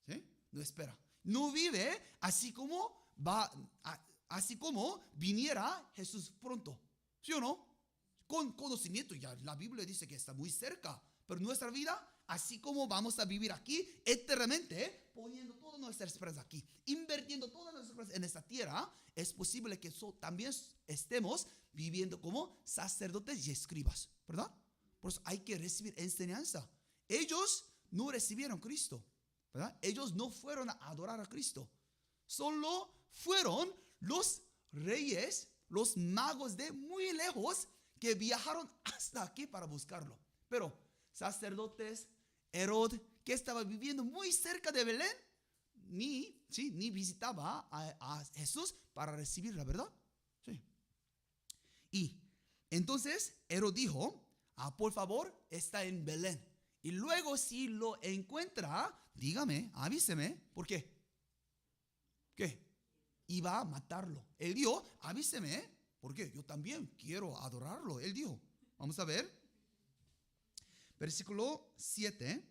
¿Sí? No espera. No vive así como así como viniera Jesús pronto. ¿Sí o no? Con conocimiento, ya la Biblia dice que está muy cerca. Pero nuestra vida, así como vamos a vivir aquí eternamente, poniendo toda nuestra esperanza aquí, invirtiendo toda nuestra esperanza en esta tierra, es posible que también estemos viviendo como sacerdotes y escribas, ¿verdad? Por eso hay que recibir enseñanza. Ellos no recibieron a Cristo, ¿verdad? Ellos no fueron a adorar a Cristo. Solo fueron los reyes, los magos de muy lejos que viajaron hasta aquí para buscarlo. Pero sacerdotes, Herod, que estaba viviendo muy cerca de Belén, ni visitaba a Jesús para recibir la verdad. Sí. Y entonces Herod dijo, por favor, está en Belén. Y luego si lo encuentra, dígame, avíseme. ¿Por qué? ¿Qué? Iba a matarlo. Él dijo, avíseme, porque yo también quiero adorarlo. Él dijo, vamos a ver. Versículo 7.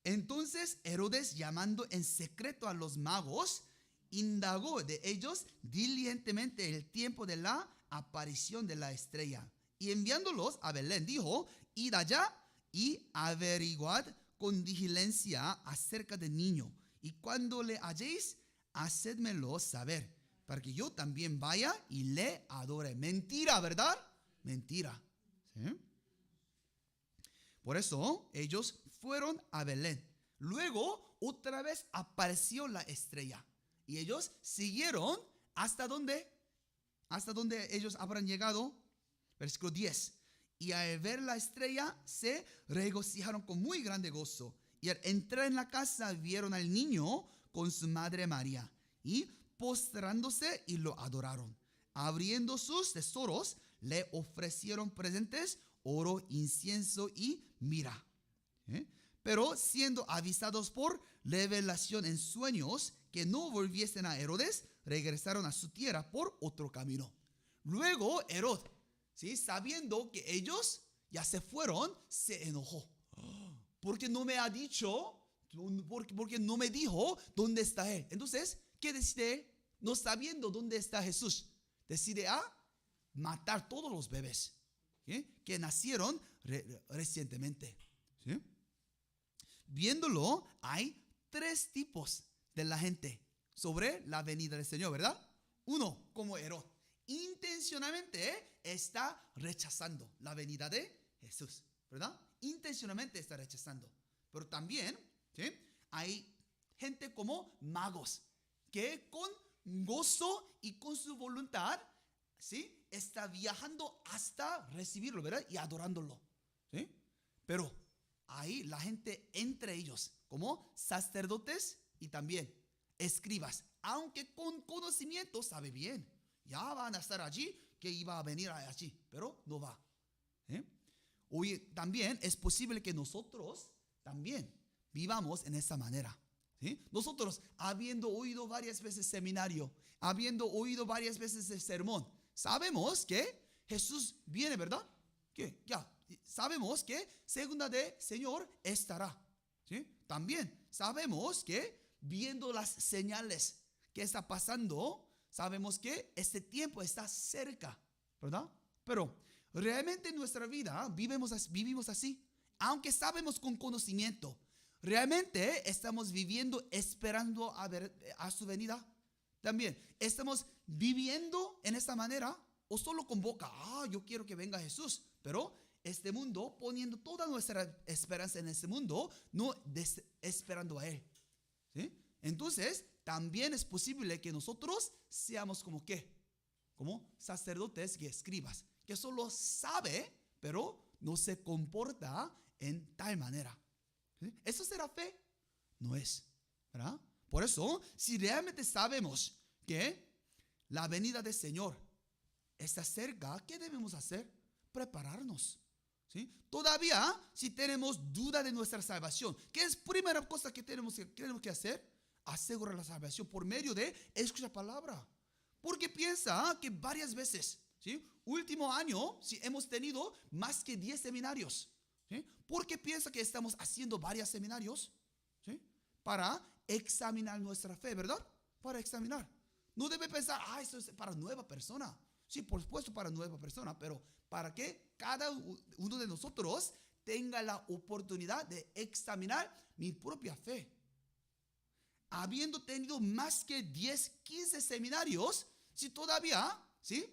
Entonces Herodes, llamando en secreto a los magos, indagó de ellos diligentemente el tiempo de la aparición de la estrella. Y enviándolos a Belén, dijo, id allá y averiguad con diligencia acerca del niño. Y cuando le halléis, hacedmelo saber, para que yo también vaya y le adore. Mentira, ¿verdad? Mentira. ¿Sí? Por eso ellos fueron a Belén. Luego otra vez apareció la estrella. Y ellos siguieron hasta donde ellos habrán llegado. Versículo 10. Y al ver la estrella se regocijaron con muy grande gozo. Y al entrar en la casa vieron al niño con su madre María. Y postrándose y lo adoraron. Abriendo sus tesoros le ofrecieron presentes, oro, incienso y mirra. Pero siendo avisados por revelación en sueños que no volviesen a Herodes, regresaron a su tierra por otro camino. Luego Herod, ¿sí?, sabiendo que ellos ya se fueron, se enojó. Porque no me ha dicho, porque no me dijo dónde está él. Entonces, ¿qué decide? No sabiendo dónde está Jesús, decide matar todos los bebés, ¿sí?, que nacieron recientemente. ¿Sí? Viéndolo, hay tres tipos de la gente sobre la venida del Señor, ¿verdad? Uno, como Herod, intencionalmente está rechazando la venida de Jesús, ¿verdad? Intencionalmente está rechazando. Pero también, ¿sí?, hay gente como magos que con gozo y con su voluntad, ¿sí?, está viajando hasta recibirlo, ¿verdad?, y adorándolo. ¿Sí? Pero ahí la gente entre ellos, como sacerdotes y también escribas, aunque con conocimiento sabe bien, ya van a estar allí, que iba a venir allí, pero no va. Hoy también es posible que nosotros también vivamos en esa manera. ¿Sí? Nosotros, habiendo oído varias veces seminario, habiendo oído varias veces el sermón, sabemos que Jesús viene, ¿verdad? Que ya sabemos que segunda de Señor estará. ¿Sí? También sabemos que viendo las señales que está pasando, sabemos que este tiempo está cerca, ¿verdad? Pero realmente en nuestra vida vivimos así, aunque sabemos con conocimiento. ¿Realmente estamos viviendo esperando a su venida? También, ¿estamos viviendo en esta manera? ¿O solo con boca? Yo quiero que venga Jesús. Pero este mundo, poniendo toda nuestra esperanza en este mundo, no esperando a Él. ¿Sí? Entonces, también es posible que nosotros seamos como ¿qué? Como sacerdotes y escribas, que solo sabe, pero no se comporta en tal manera. ¿Sí? ¿Eso será fe? No es, ¿verdad? Por eso, si realmente sabemos que la venida del Señor está cerca, ¿qué debemos hacer? Prepararnos. ¿Sí? Todavía, si tenemos duda de nuestra salvación, ¿qué es la primera cosa que tenemos que hacer? Asegurar la salvación por medio de escuchar palabra. Porque piensa que varias veces ¿sí? Último año, sí, hemos tenido más que 10 seminarios. ¿Sí? ¿Por qué piensa que estamos haciendo varios seminarios? ¿Sí? Para examinar nuestra fe, ¿verdad? Para examinar. No debe pensar, esto es para nueva persona. Sí, por supuesto para nueva persona, pero para que cada uno de nosotros tenga la oportunidad de examinar mi propia fe. Habiendo tenido más que 10, 15 seminarios, si todavía, ¿sí?,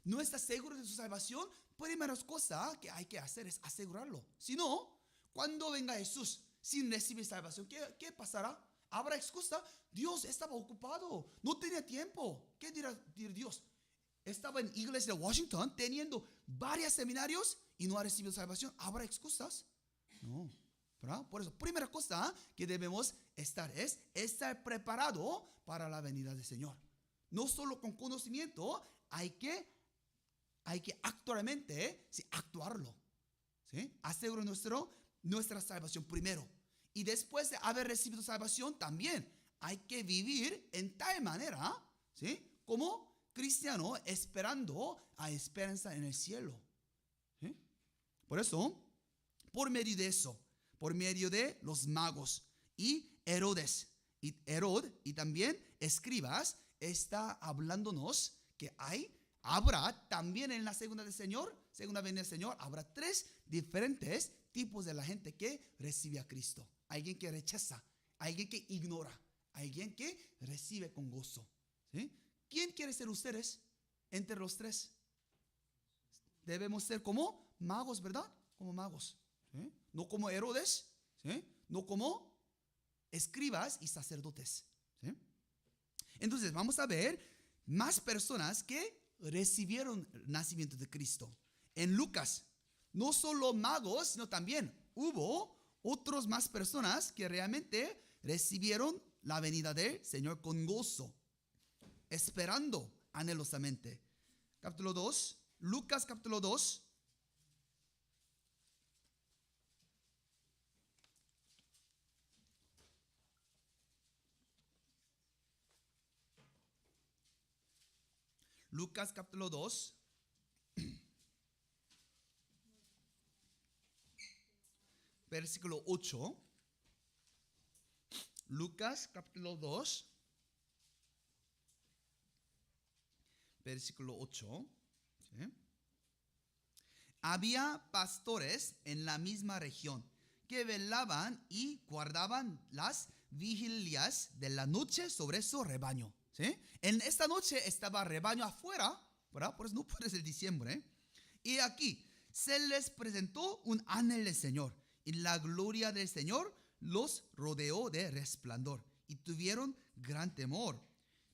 no está seguro de su salvación, primera cosa que hay que hacer es asegurarlo. Si no, cuando venga Jesús sin recibir salvación, ¿qué pasará? ¿Habrá excusa? Dios estaba ocupado, no tenía tiempo. ¿Qué dirá Dios? Estaba en iglesia de Washington teniendo varios seminarios y no ha recibido salvación. ¿Habrá excusas? No. ¿Verdad? Por eso, primera cosa que debemos estar es estar preparado para la venida del Señor. No solo con conocimiento, hay que actualmente, sí, actuarlo. ¿Sí? Asegurar nuestra salvación primero. Y después de haber recibido salvación, también hay que vivir en tal manera, ¿sí?, como cristiano, esperando a esperanza en el cielo. ¿Sí? Por eso, por medio de eso, por medio de los magos y Herodes, y también escribas, está hablándonos que habrá también en la segunda venida del Señor, habrá 3 diferentes tipos de la gente que recibe a Cristo. Alguien que rechaza, alguien que ignora, alguien que recibe con gozo. ¿Sí? ¿Quién quiere ser ustedes entre los 3? Debemos ser como magos, ¿verdad? Como magos. ¿Sí? No como Herodes, ¿sí?, no como escribas y sacerdotes. ¿Sí? Entonces vamos a ver más personas que recibieron el nacimiento de Cristo. En Lucas, no solo magos, sino también hubo otros más personas que realmente recibieron la venida del Señor con gozo, esperando anhelosamente. Capítulo 2, Lucas capítulo 2. Lucas capítulo 2, versículo 8. Lucas capítulo 2, versículo 8. ¿Sí? Había pastores en la misma región que velaban y guardaban las vigilias de la noche sobre su rebaño. ¿Sí? En esta noche estaba rebaño afuera, ¿verdad? Por eso no puede ser diciembre. Y aquí se les presentó un ángel del Señor, y la gloria del Señor los rodeó de resplandor, y tuvieron gran temor.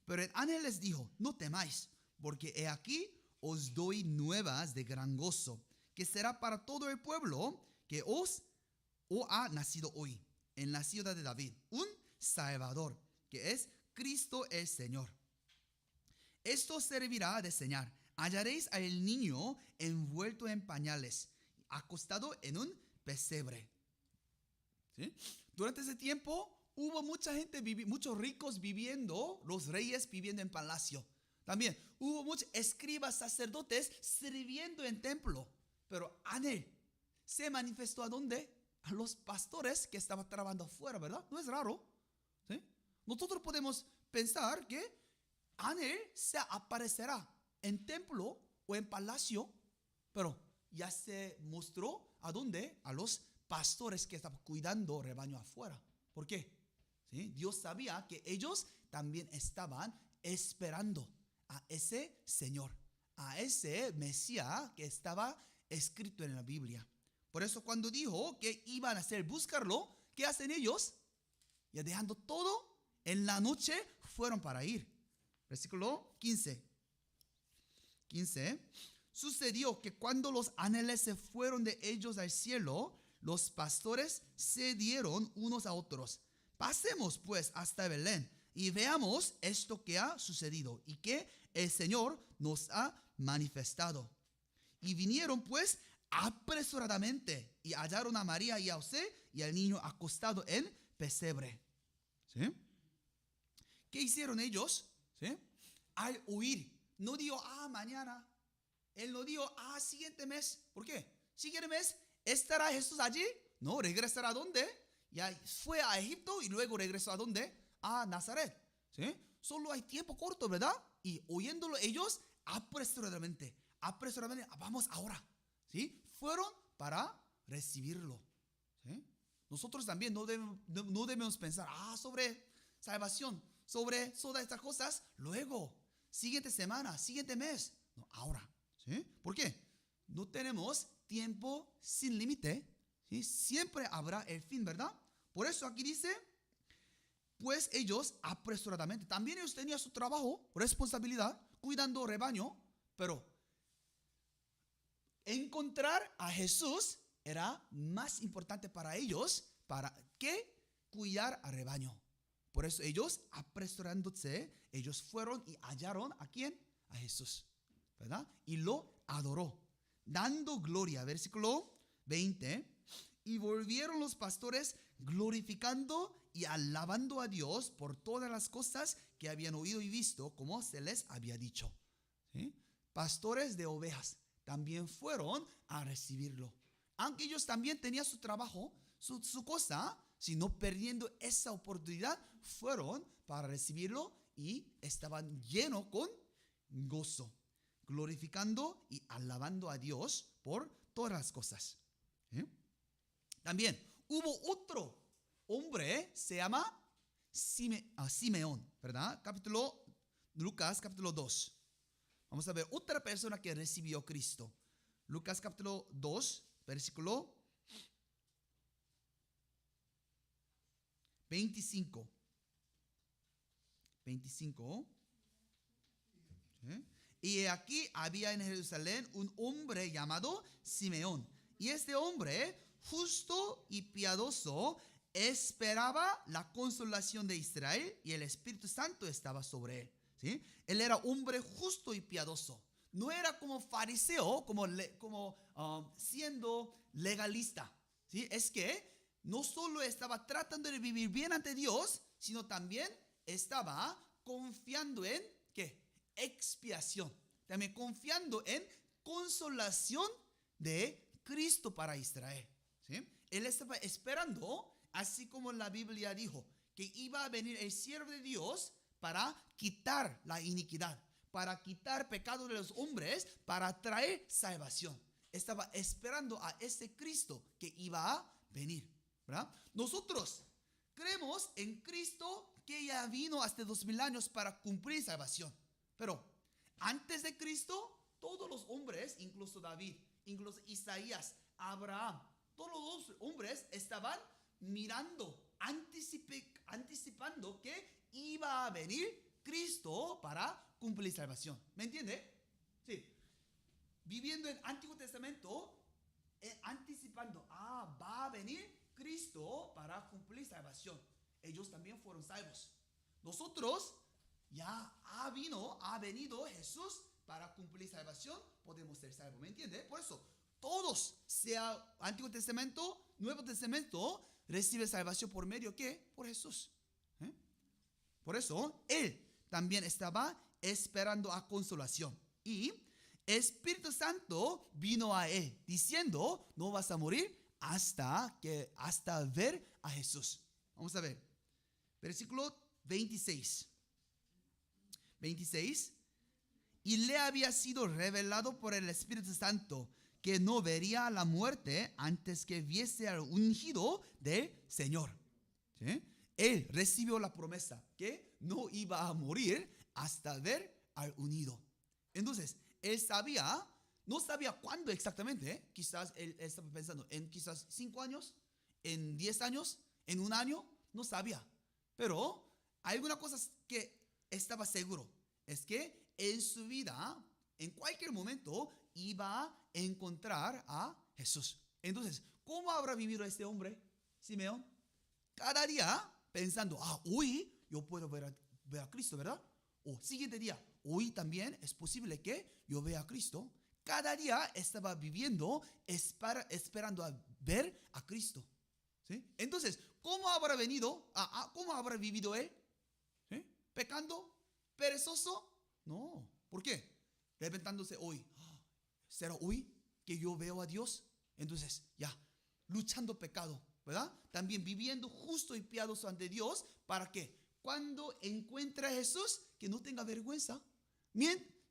Pero el ángel les dijo: no temáis, porque he aquí os doy nuevas de gran gozo, que será para todo el pueblo, que os ha nacido hoy en la ciudad de David un Salvador, que es Cristo el Señor. Esto servirá de señal: hallaréis al niño envuelto en pañales, acostado en un pesebre. ¿Sí? Durante ese tiempo hubo mucha gente, muchos ricos viviendo, los reyes viviendo en palacio. También hubo muchos escribas, sacerdotes sirviendo en templo. Pero ángel se manifestó ¿a dónde? A los pastores que estaban trabajando afuera, ¿verdad? No es raro. ¿Sí? Nosotros podemos pensar que ángel se aparecerá en templo o en palacio, pero ya se mostró ¿a dónde? A los pastores que estaban cuidando rebaño afuera. ¿Por qué? ¿Sí? Dios sabía que ellos también estaban esperando a ese Señor, a ese Mesías que estaba escrito en la Biblia. Por eso cuando dijo que iban a hacer buscarlo, ¿qué hacen ellos? Ya dejando todo, en la noche fueron para ir. Versículo 15. Sucedió que cuando los ángeles se fueron de ellos al cielo, los pastores se dieron unos a otros: pasemos pues hasta Belén y veamos esto que ha sucedido y que el Señor nos ha manifestado. Y vinieron pues apresuradamente y hallaron a María y a José y al niño acostado en pesebre. ¿Sí? ¿Qué hicieron ellos? ¿Sí? Al oír, no digo, mañana Él no dijo, siguiente mes. ¿Por qué? Siguiente mes, ¿estará Jesús allí? No, regresará a dónde? Ya fue a Egipto y luego regresó a dónde? A Nazaret. ¿Sí? Solo hay tiempo corto, ¿verdad? Y oyéndolo ellos, apresuradamente, vamos ahora. ¿Sí? Fueron para recibirlo. ¿Sí? Nosotros también no debemos pensar sobre salvación, sobre todas estas cosas, luego, siguiente semana, siguiente mes. No, ahora. ¿Sí? ¿Por qué? No tenemos tiempo sin límite. ¿Sí? Siempre habrá el fin, ¿verdad? Por eso aquí dice, pues ellos apresuradamente, también ellos tenían su trabajo, responsabilidad, cuidando rebaño, pero encontrar a Jesús era más importante para ellos que cuidar al rebaño. Por eso ellos, apresurándose, ellos fueron y hallaron ¿a quién? A Jesús, ¿verdad? Y lo adoró, dando gloria. Versículo 20. Y volvieron los pastores glorificando y alabando a Dios por todas las cosas que habían oído y visto, como se les había dicho. ¿Sí? Pastores de ovejas también fueron a recibirlo. Aunque ellos también tenían su trabajo, su cosa, sino perdiendo esa oportunidad, fueron para recibirlo y estaban llenos con gozo, glorificando y alabando a Dios por todas las cosas. ¿Sí? También hubo otro hombre, se llama Simeón, ¿verdad? Lucas capítulo 2. Vamos a ver otra persona que recibió a Cristo. Lucas capítulo 2, versículo 25. 25. ¿Sí? Y aquí había en Jerusalén un hombre llamado Simeón. Y este hombre, justo y piadoso, esperaba la consolación de Israel y el Espíritu Santo estaba sobre él. ¿Sí? Él era hombre justo y piadoso. No era como fariseo, como siendo legalista. ¿Sí? Es que no solo estaba tratando de vivir bien ante Dios, sino también estaba confiando en ¿qué? Expiación. También confiando en consolación de Cristo para Israel. ¿Sí? Él estaba esperando, así como la Biblia dijo, que iba a venir el siervo de Dios para quitar la iniquidad, para quitar pecado de los hombres, para traer salvación. Estaba esperando a ese Cristo que iba a venir, ¿verdad? Nosotros creemos en Cristo que ya vino hace 2000 años para cumplir salvación. Pero antes de Cristo, todos los hombres, incluso David, incluso Isaías, Abraham, todos los hombres estaban mirando, anticipando que iba a venir Cristo para cumplir salvación. ¿Me entiende? Sí. Viviendo en el Antiguo Testamento, anticipando, va a venir Cristo para cumplir salvación. Ellos también fueron salvos. Nosotros ya ha venido Jesús para cumplir salvación, podemos ser salvos. ¿Me entiende? Por eso, todos, sea Antiguo Testamento, Nuevo Testamento, recibe salvación por medio ¿qué? Por Jesús. Por eso, él también estaba esperando a consolación. Y Espíritu Santo vino a él diciendo, no vas a morir hasta ver a Jesús. Vamos a ver. Versículo 26. 26. Y le había sido revelado por el Espíritu Santo que no vería la muerte antes que viese al ungido del Señor. ¿Sí? Él recibió la promesa que no iba a morir hasta ver al ungido. Entonces, él no sabía cuándo exactamente. Quizás él estaba pensando en quizás 5 años, en 10 años, en 1 año, no sabía. Pero hay algunas cosas que estaba seguro. Es que en su vida, en cualquier momento, iba a encontrar a Jesús. Entonces, ¿cómo habrá vivido este hombre, Simeón? Cada día pensando, hoy yo puedo ver a Cristo, ¿verdad? O siguiente día, hoy también es posible que yo vea a Cristo. Cada día estaba viviendo, esperando a ver a Cristo. ¿Sí? Entonces, ¿cómo habrá vivido él? ¿Sí? ¿Pecando? ¿Perezoso? No. ¿Por qué? Levantándose hoy. ¿Será hoy que yo veo a Dios? Entonces, ya, luchando pecado, ¿verdad? También viviendo justo y piadoso ante Dios, para que cuando encuentre a Jesús, que no tenga vergüenza.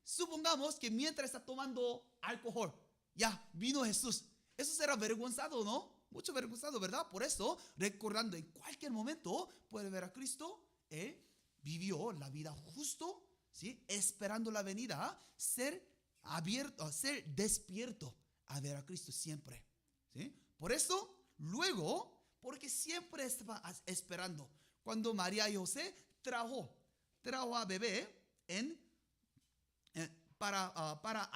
Supongamos que mientras está tomando alcohol, ya vino Jesús. Eso será avergonzado, ¿no? Mucho avergonzado, ¿verdad? Por eso, recordando en cualquier momento, puede ver a Cristo. Él vivió la vida justo, ¿sí? Esperando la venida, ser abierto, ser despierto a ver a Cristo siempre, ¿sí? Por eso, luego, porque siempre estaba esperando. Cuando María y José trajo a bebé para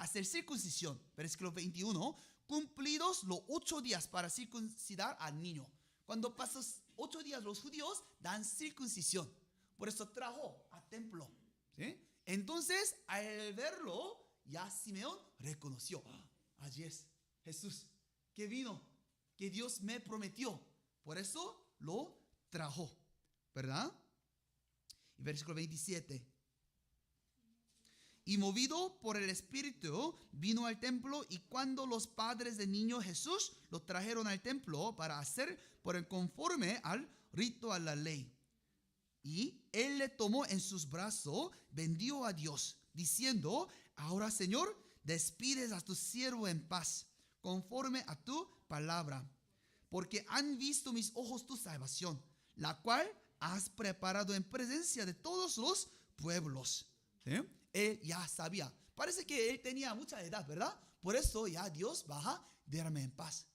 hacer circuncisión, versículo 21, cumplidos los 8 días para circuncidar al niño. Cuando pasan 8 días, los judíos dan circuncisión. Por eso trajo al templo, ¿sí? Entonces, al verlo, ya Simeón reconoció: allí es Jesús que vino, que Dios me prometió. Por eso lo trajo, ¿verdad? Y versículo 27. Y movido por el Espíritu, vino al templo, y cuando los padres del niño Jesús lo trajeron al templo para hacer por el conforme al rito, a la ley. Y él le tomó en sus brazos, bendijo a Dios, diciendo: ahora, Señor, despides a tu siervo en paz, conforme a tu palabra. Porque han visto mis ojos tu salvación, la cual has preparado en presencia de todos los pueblos. ¿Sí? Él ya sabía. Parece que él tenía mucha edad, ¿verdad? Por eso ya Dios va a dejarme en paz.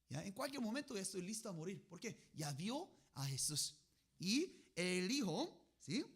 ¿Ya? En cualquier momento ya estoy listo a morir, porque ya vio a Jesús. Y el hijo, ¿sí?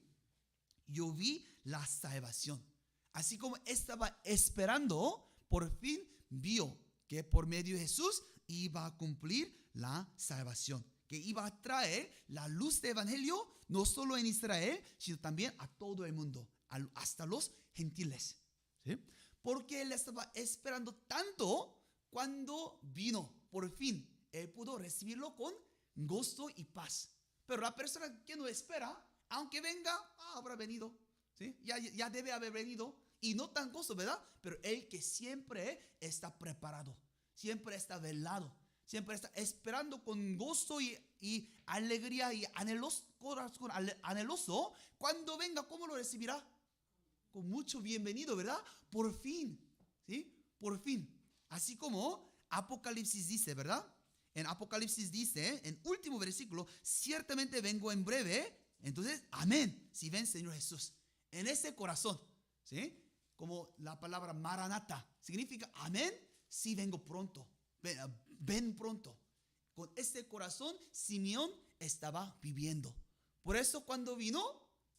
Yo vi la salvación. Así como estaba esperando, por fin vio que por medio de Jesús iba a cumplir la salvación, que iba a traer la luz del evangelio no solo en Israel, sino también a todo el mundo, hasta los gentiles, ¿sí? Porque él estaba esperando tanto. Cuando vino, por fin, él pudo recibirlo con gozo y paz. Pero la persona que no espera, aunque venga, habrá venido, ¿sí? Ya debe haber venido, y no tan gozo, ¿verdad? Pero él que siempre está preparado, siempre está velado, siempre está esperando con gozo y alegría y corazón anheloso. Cuando venga, ¿cómo lo recibirá? Con mucho bienvenido, ¿verdad? Por fin, ¿sí? Por fin. Así como Apocalipsis dice, ¿verdad? En Apocalipsis dice, en último versículo: ciertamente vengo en breve. Entonces, amén, si ven Señor Jesús. En ese corazón, ¿sí? Como la palabra Maranata significa amén, si vengo pronto. Ven pronto. Con ese corazón, Simeón estaba viviendo. Por eso cuando vino,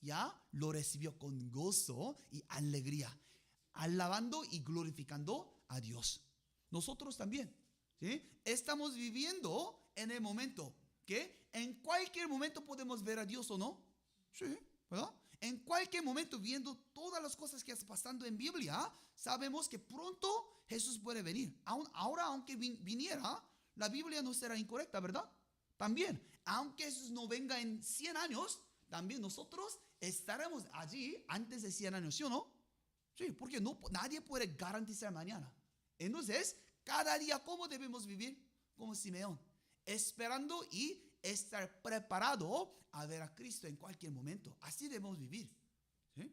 ya lo recibió con gozo y alegría, alabando y glorificando a Dios. Nosotros también, ¿sí? Estamos viviendo en el momento que en cualquier momento podemos ver a Dios, ¿o no? Sí, ¿verdad? En cualquier momento, viendo todas las cosas que están pasando en Biblia, sabemos que pronto Jesús puede venir. Ahora, aunque viniera, la Biblia no será incorrecta, ¿verdad? También, aunque Jesús no venga en 100 años, también nosotros estaremos allí antes de 100 años, ¿sí o no? Sí, porque nadie puede garantizar mañana. Entonces, cada día, ¿cómo debemos vivir? Como Simeón, esperando y estar preparado a ver a Cristo en cualquier momento. Así debemos vivir, ¿sí?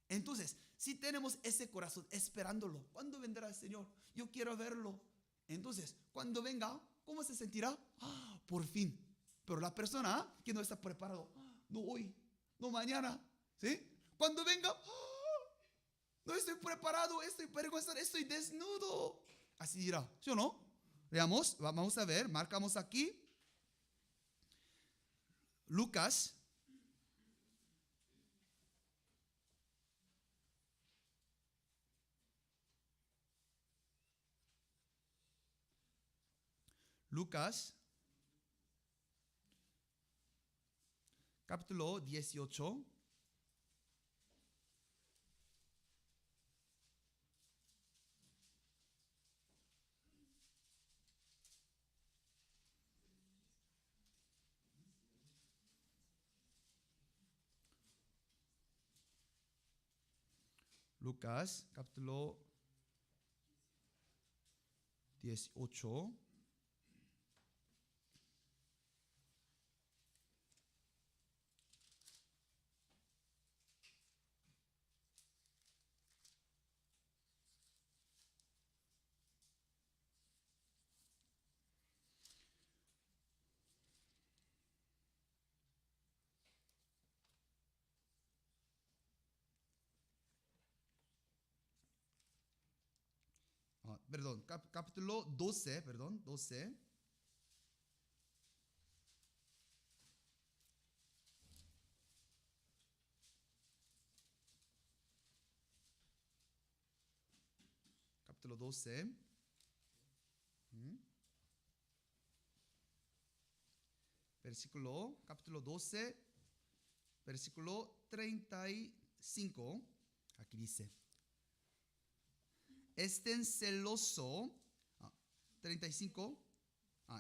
Entonces, si tenemos ese corazón esperándolo, ¿cuándo vendrá el Señor? Yo quiero verlo. Entonces, cuando venga, ¿cómo se sentirá? Por fin. Pero la persona que no está preparado, no hoy, no mañana, ¿sí? Cuando venga, no estoy preparado, estoy vergonzado, estoy desnudo. Así dirá, ¿sí o no? Veamos, vamos a ver, marcamos aquí. Lucas. Capítulo 18. Lucas capítulo 18. Perdón, capítulo 12, perdón, 12. Capítulo 12. Capítulo 12, versículo 35. Aquí dice: estén celoso, 35,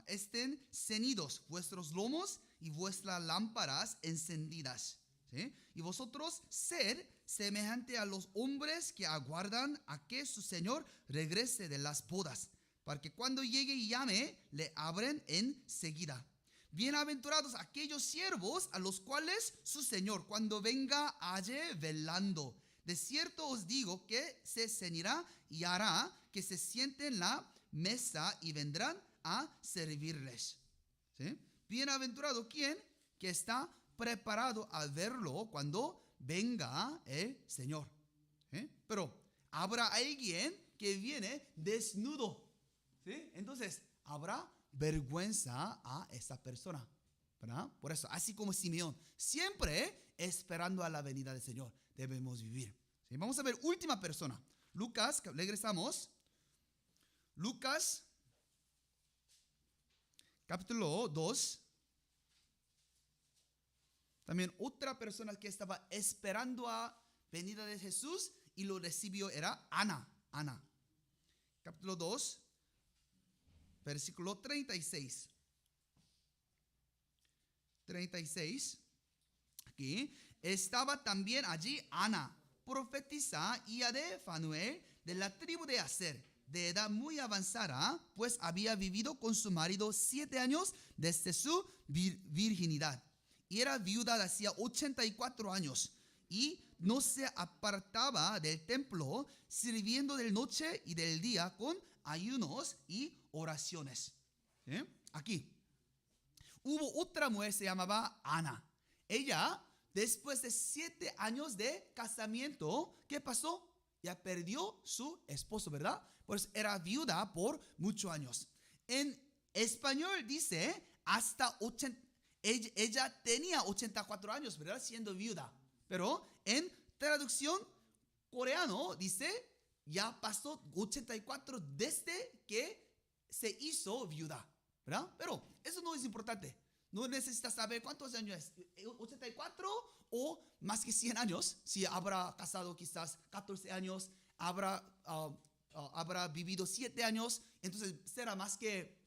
estén ceñidos vuestros lomos y vuestras lámparas encendidas, ¿sí? Y vosotros sed semejante a los hombres que aguardan a que su Señor regrese de las bodas, para que cuando llegue y llame, le abren enseguida. Bienaventurados aquellos siervos a los cuales su Señor, cuando venga, halle velando. De cierto os digo que se ceñirá y hará que se sienten en la mesa y vendrán a servirles, ¿sí? Bienaventurado quien que está preparado a verlo cuando venga el Señor, ¿sí? Pero habrá alguien que viene desnudo, ¿sí? Entonces habrá vergüenza a esa persona, ¿verdad? Por eso, así como Simeón, siempre esperando a la venida del Señor, debemos vivir, ¿sí? Vamos a ver última persona. Lucas, regresamos. Lucas, capítulo 2. También otra persona que estaba esperando a venida de Jesús y lo recibió era Ana. Capítulo 2, versículo 36. 36. Aquí estaba también allí Ana, profetisa, hija de Fanuel, de la tribu de Aser, de edad muy avanzada, pues había vivido con su marido 7 años desde su virginidad. Y era viuda hacía 84 años. Y no se apartaba del templo, sirviendo de noche y del día con ayunos y oraciones. ¿Sí? Aquí hubo otra mujer, se llamaba Ana. Ella, después de 7 años de casamiento, ¿qué pasó? Ya perdió su esposo, ¿verdad? Pues era viuda por muchos años. En español dice hasta 80. Ella tenía 84 años, ¿verdad? Siendo viuda. Pero en traducción coreano dice ya pasó 84 desde que se hizo viuda, ¿verdad? Pero eso no es importante. No necesitas saber cuántos años es, 84 o más que 100 años. Si habrá casado quizás 14 años, habrá vivido 7 años, entonces será más que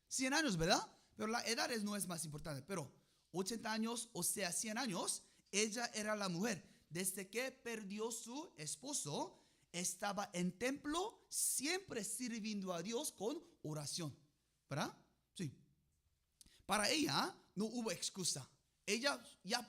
100 años, ¿verdad? Pero la edad no es más importante. Pero 80 años, o sea, 100 años, ella era la mujer. Desde que perdió su esposo, estaba en templo, siempre sirviendo a Dios con oración, ¿verdad? Sí. Para ella no hubo excusa. Ella ya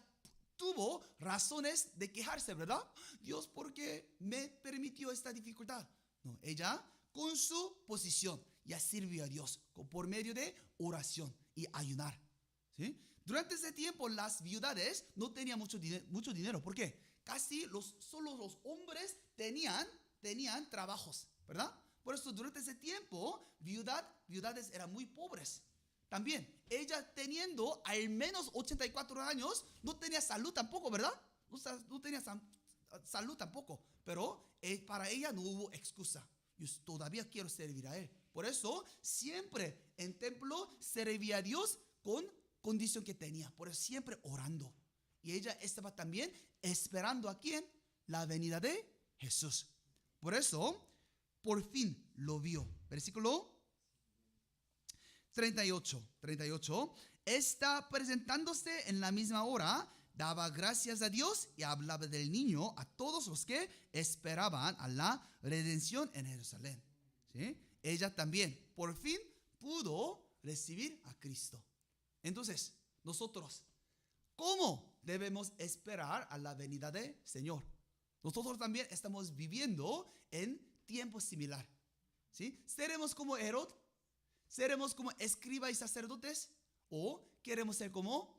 tuvo razones de quejarse, ¿verdad? Dios, ¿por qué me permitió esta dificultad? No, ella con su posición ya sirvió a Dios por medio de oración y ayunar, ¿sí? Durante ese tiempo las viudades no tenían mucho dinero. ¿Por qué? Casi solo los hombres tenían trabajos, ¿verdad? Por eso durante ese tiempo viudades eran muy pobres. También ella teniendo al menos 84 años no tenía salud tampoco, ¿verdad? No tenía salud tampoco. Pero para ella no hubo excusa. Yo todavía quiero servir a Él. Por eso siempre en templo servía a Dios con condición que tenía. Por eso siempre orando. Y ella estaba también esperando ¿a quién? La venida de Jesús. Por eso por fin lo vio. Versículo 38. Está presentándose en la misma hora daba gracias a Dios y hablaba del niño a todos los que esperaban a la redención en Jerusalén. ¿Sí? Ella también por fin pudo recibir a Cristo. Entonces, nosotros, ¿cómo debemos esperar a la venida del Señor? Nosotros también estamos viviendo en tiempo similar. ¿Sí? ¿Seremos como Herod? ¿Seremos como escribas y sacerdotes? ¿O queremos ser como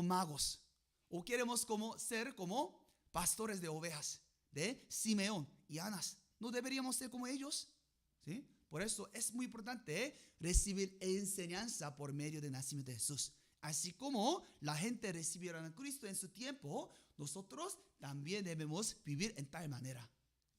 magos? ¿O queremos ser como pastores de ovejas de Simeón y Anás? ¿No deberíamos ser como ellos? ¿Sí? Por eso es muy importante recibir enseñanza por medio del nacimiento de Jesús. Así como la gente recibieron a Cristo en su tiempo, nosotros también debemos vivir en tal manera.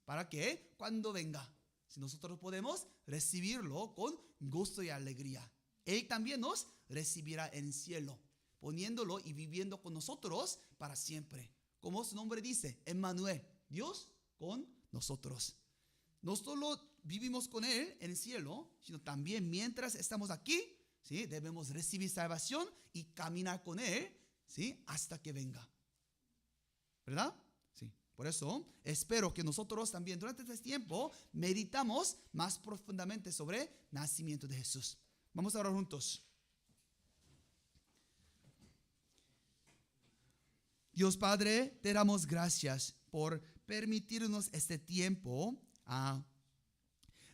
Para que cuando venga, si nosotros podemos recibirlo con gusto y alegría, Él también nos recibirá en el cielo, poniéndolo y viviendo con nosotros para siempre. Como su nombre dice, Emmanuel, Dios con nosotros. No solo vivimos con Él en el cielo, sino también mientras estamos aquí, ¿sí? Debemos recibir salvación y caminar con Él, ¿sí? Hasta que venga. ¿Verdad? Sí. Por eso espero que nosotros también durante este tiempo meditamos más profundamente sobre el nacimiento de Jesús. Vamos a orar juntos. Dios Padre, te damos gracias por permitirnos este tiempo a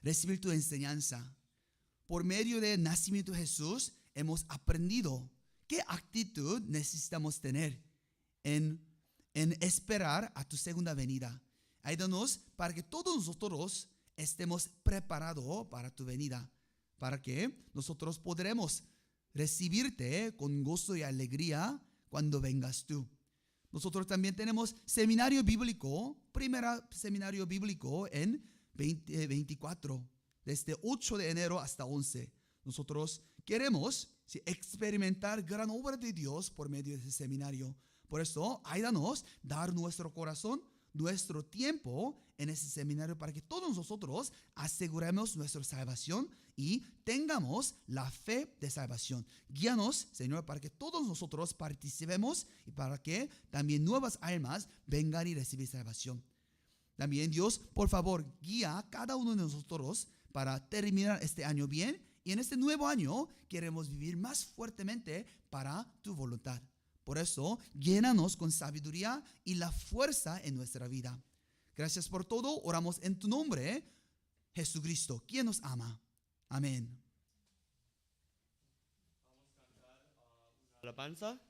recibir tu enseñanza. Por medio del nacimiento de Jesús hemos aprendido qué actitud necesitamos tener en esperar a tu segunda venida. Ayúdanos para que todos nosotros estemos preparados para tu venida, para que nosotros podremos recibirte con gozo y alegría cuando vengas tú. Nosotros también tenemos seminario bíblico, primer seminario bíblico en 2024, desde 8 de enero hasta 11. Nosotros queremos experimentar gran obra de Dios por medio de ese seminario. Por eso, ayúdanos a dar nuestro corazón, nuestro tiempo en ese seminario para que todos nosotros aseguremos nuestra salvación y tengamos la fe de salvación. Guíanos, Señor, para que todos nosotros participemos y para que también nuevas almas vengan y reciban salvación. También, Dios, por favor, guía a cada uno de nosotros para terminar este año bien y en este nuevo año queremos vivir más fuertemente para tu voluntad. Por eso, llénanos con sabiduría y la fuerza en nuestra vida. Gracias por todo. Oramos en tu nombre, Jesucristo, quien nos ama. Amén. Alabanza.